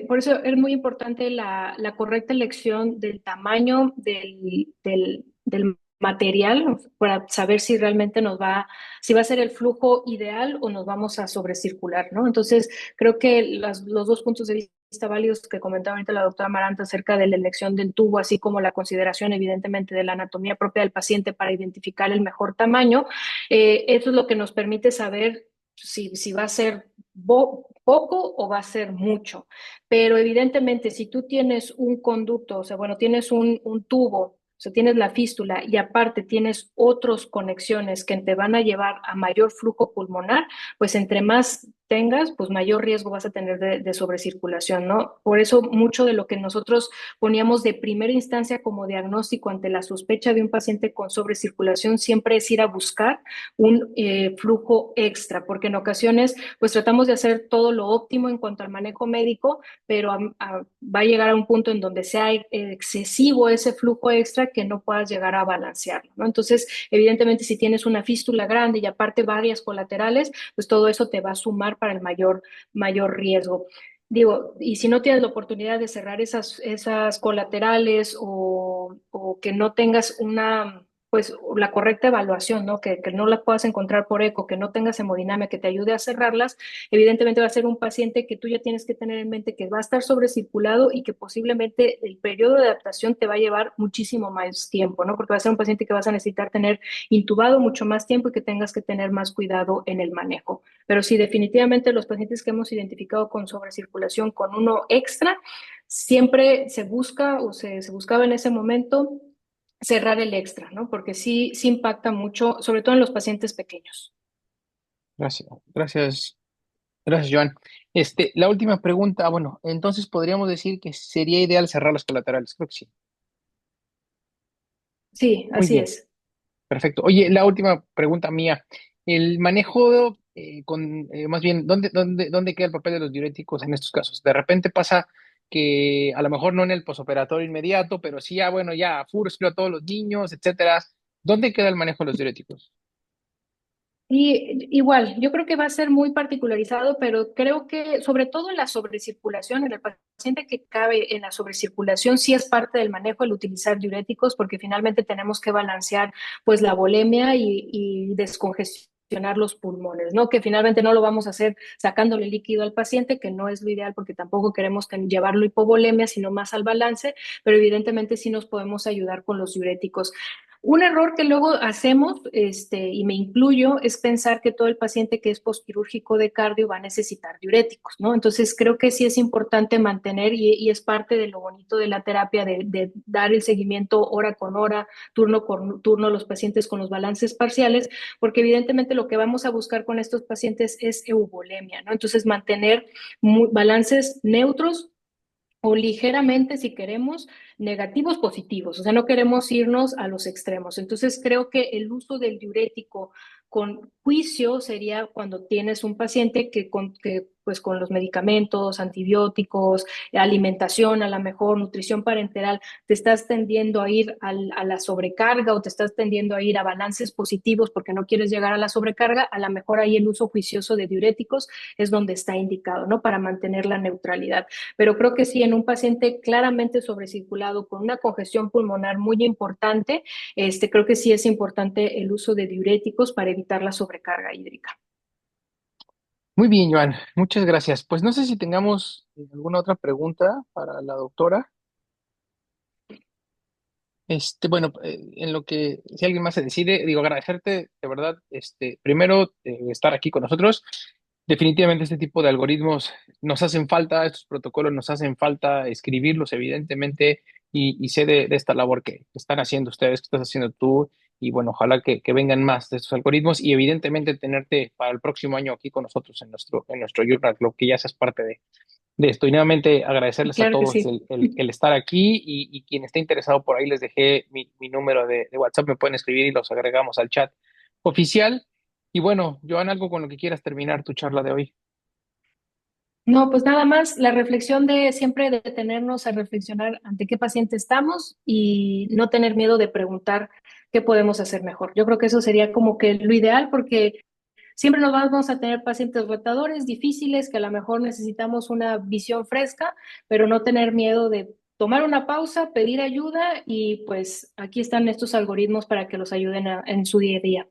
por eso es muy importante la correcta elección del tamaño del material para saber si realmente si va a ser el flujo ideal o nos vamos a sobrecircular, ¿no? Entonces, creo que los dos puntos de vista válidos que comentaba ahorita la doctora Maranta acerca de la elección del tubo, así como la consideración evidentemente de la anatomía propia del paciente para identificar el mejor tamaño, eso es lo que nos permite saber si va a ser poco o va a ser mucho. Pero evidentemente, si tú tienes un conducto, o sea, bueno, tienes un tubo, o sea, tienes la fístula y aparte tienes otras conexiones que te van a llevar a mayor flujo pulmonar, pues entre más tengas, pues mayor riesgo vas a tener de sobrecirculación, ¿no? Por eso mucho de lo que nosotros poníamos de primera instancia como diagnóstico ante la sospecha de un paciente con sobrecirculación siempre es ir a buscar un flujo extra, porque en ocasiones pues tratamos de hacer todo lo óptimo en cuanto al manejo médico, pero va a llegar a un punto en donde sea excesivo ese flujo extra que no puedas llegar a balancearlo, ¿no? Entonces, evidentemente, si tienes una fístula grande y aparte varias colaterales, pues todo eso te va a sumar para el mayor riesgo. Digo, y si no tienes la oportunidad de cerrar esas colaterales o que no tengas pues la correcta evaluación, ¿no? Que no la puedas encontrar por eco, que no tengas hemodinamia que te ayude a cerrarlas, evidentemente va a ser un paciente que tú ya tienes que tener en mente que va a estar sobrecirculado y que posiblemente el periodo de adaptación te va a llevar muchísimo más tiempo, ¿no? Porque va a ser un paciente que vas a necesitar tener intubado mucho más tiempo y que tengas que tener más cuidado en el manejo. Pero sí, definitivamente los pacientes que hemos identificado con sobrecirculación con uno extra, siempre se busca o se buscaba en ese momento cerrar el extra, ¿no? Porque sí impacta mucho, sobre todo en los pacientes pequeños. Gracias, gracias, gracias, Joan. La última pregunta, bueno, entonces podríamos decir que sería ideal cerrar los colaterales, creo que sí. Sí, Muy así bien, es. perfecto. Oye, la última pregunta mía. El manejo más bien, ¿dónde queda el papel de los diuréticos en estos casos? De repente pasa que a lo mejor no en el posoperatorio inmediato, pero sí ya, bueno, ya furcio a todos los niños, etcétera. ¿Dónde queda el manejo de los diuréticos? Y igual, yo creo que va a ser muy particularizado, pero creo que sobre todo en la sobrecirculación, en el paciente que cabe en la sobrecirculación, sí es parte del manejo el utilizar diuréticos, porque finalmente tenemos que balancear pues la volemia y descongestionar los pulmones, ¿no? Que finalmente no lo vamos a hacer sacándole líquido al paciente, que no es lo ideal porque tampoco queremos llevarlo a hipovolemia, sino más al balance, pero evidentemente sí nos podemos ayudar con los diuréticos. Un error que luego hacemos, y me incluyo, es pensar que todo el paciente que es postquirúrgico de cardio va a necesitar diuréticos, ¿no? Entonces creo que sí es importante mantener y es parte de lo bonito de la terapia de dar el seguimiento hora con hora, turno con turno a los pacientes con los balances parciales, porque evidentemente lo que vamos a buscar con estos pacientes es eubolemia, ¿no? Entonces mantener balances neutros o ligeramente, si queremos, negativos positivos, o sea, no queremos irnos a los extremos. Entonces, creo que el uso del diurético con juicio sería cuando tienes un paciente que pues con los medicamentos, antibióticos, alimentación, a la mejor nutrición parenteral, te estás tendiendo a ir a la sobrecarga o te estás tendiendo a ir a balances positivos porque no quieres llegar a la sobrecarga, a lo mejor ahí el uso juicioso de diuréticos es donde está indicado, ¿no? Para mantener la neutralidad. Pero creo que sí, en un paciente claramente sobrecirculado con una congestión pulmonar muy importante, creo que sí es importante el uso de diuréticos para evitar la sobrecarga hídrica. Muy bien, Joan, muchas gracias. Pues no sé si tengamos alguna otra pregunta para la doctora. Bueno, en lo que si alguien más se decide, digo, agradecerte de verdad, primero estar aquí con nosotros. definitivamente este tipo de algoritmos nos hacen falta, estos protocolos nos hacen falta escribirlos, evidentemente, y sé de esta labor que están haciendo ustedes, que estás haciendo tú, y bueno, ojalá que vengan más de estos algoritmos y evidentemente tenerte para el próximo año aquí con nosotros en nuestro Journal Club, que ya seas parte de esto. Y nuevamente agradecerles a Claro que todos sí. el estar aquí y quien esté interesado por ahí les dejé mi número de WhatsApp, me pueden escribir y los agregamos al chat oficial. Y bueno, Joan, algo con lo que quieras terminar tu charla de hoy. No, pues nada más la reflexión de siempre detenernos a reflexionar ante qué paciente estamos y no tener miedo de preguntar qué podemos hacer mejor. Yo creo que eso sería como que lo ideal porque siempre nos vamos a tener pacientes retadores, difíciles, que a lo mejor necesitamos una visión fresca, pero no tener miedo de tomar una pausa, pedir ayuda y pues aquí están estos algoritmos para que los ayuden en su día a día.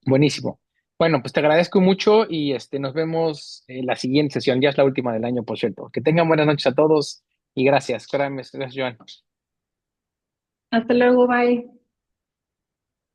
Buenísimo. Bueno, pues te agradezco mucho y nos vemos en la siguiente sesión. Ya es la última del año, por cierto. Que tengan buenas noches a todos y gracias. Gracias, Joan. Hasta luego, bye.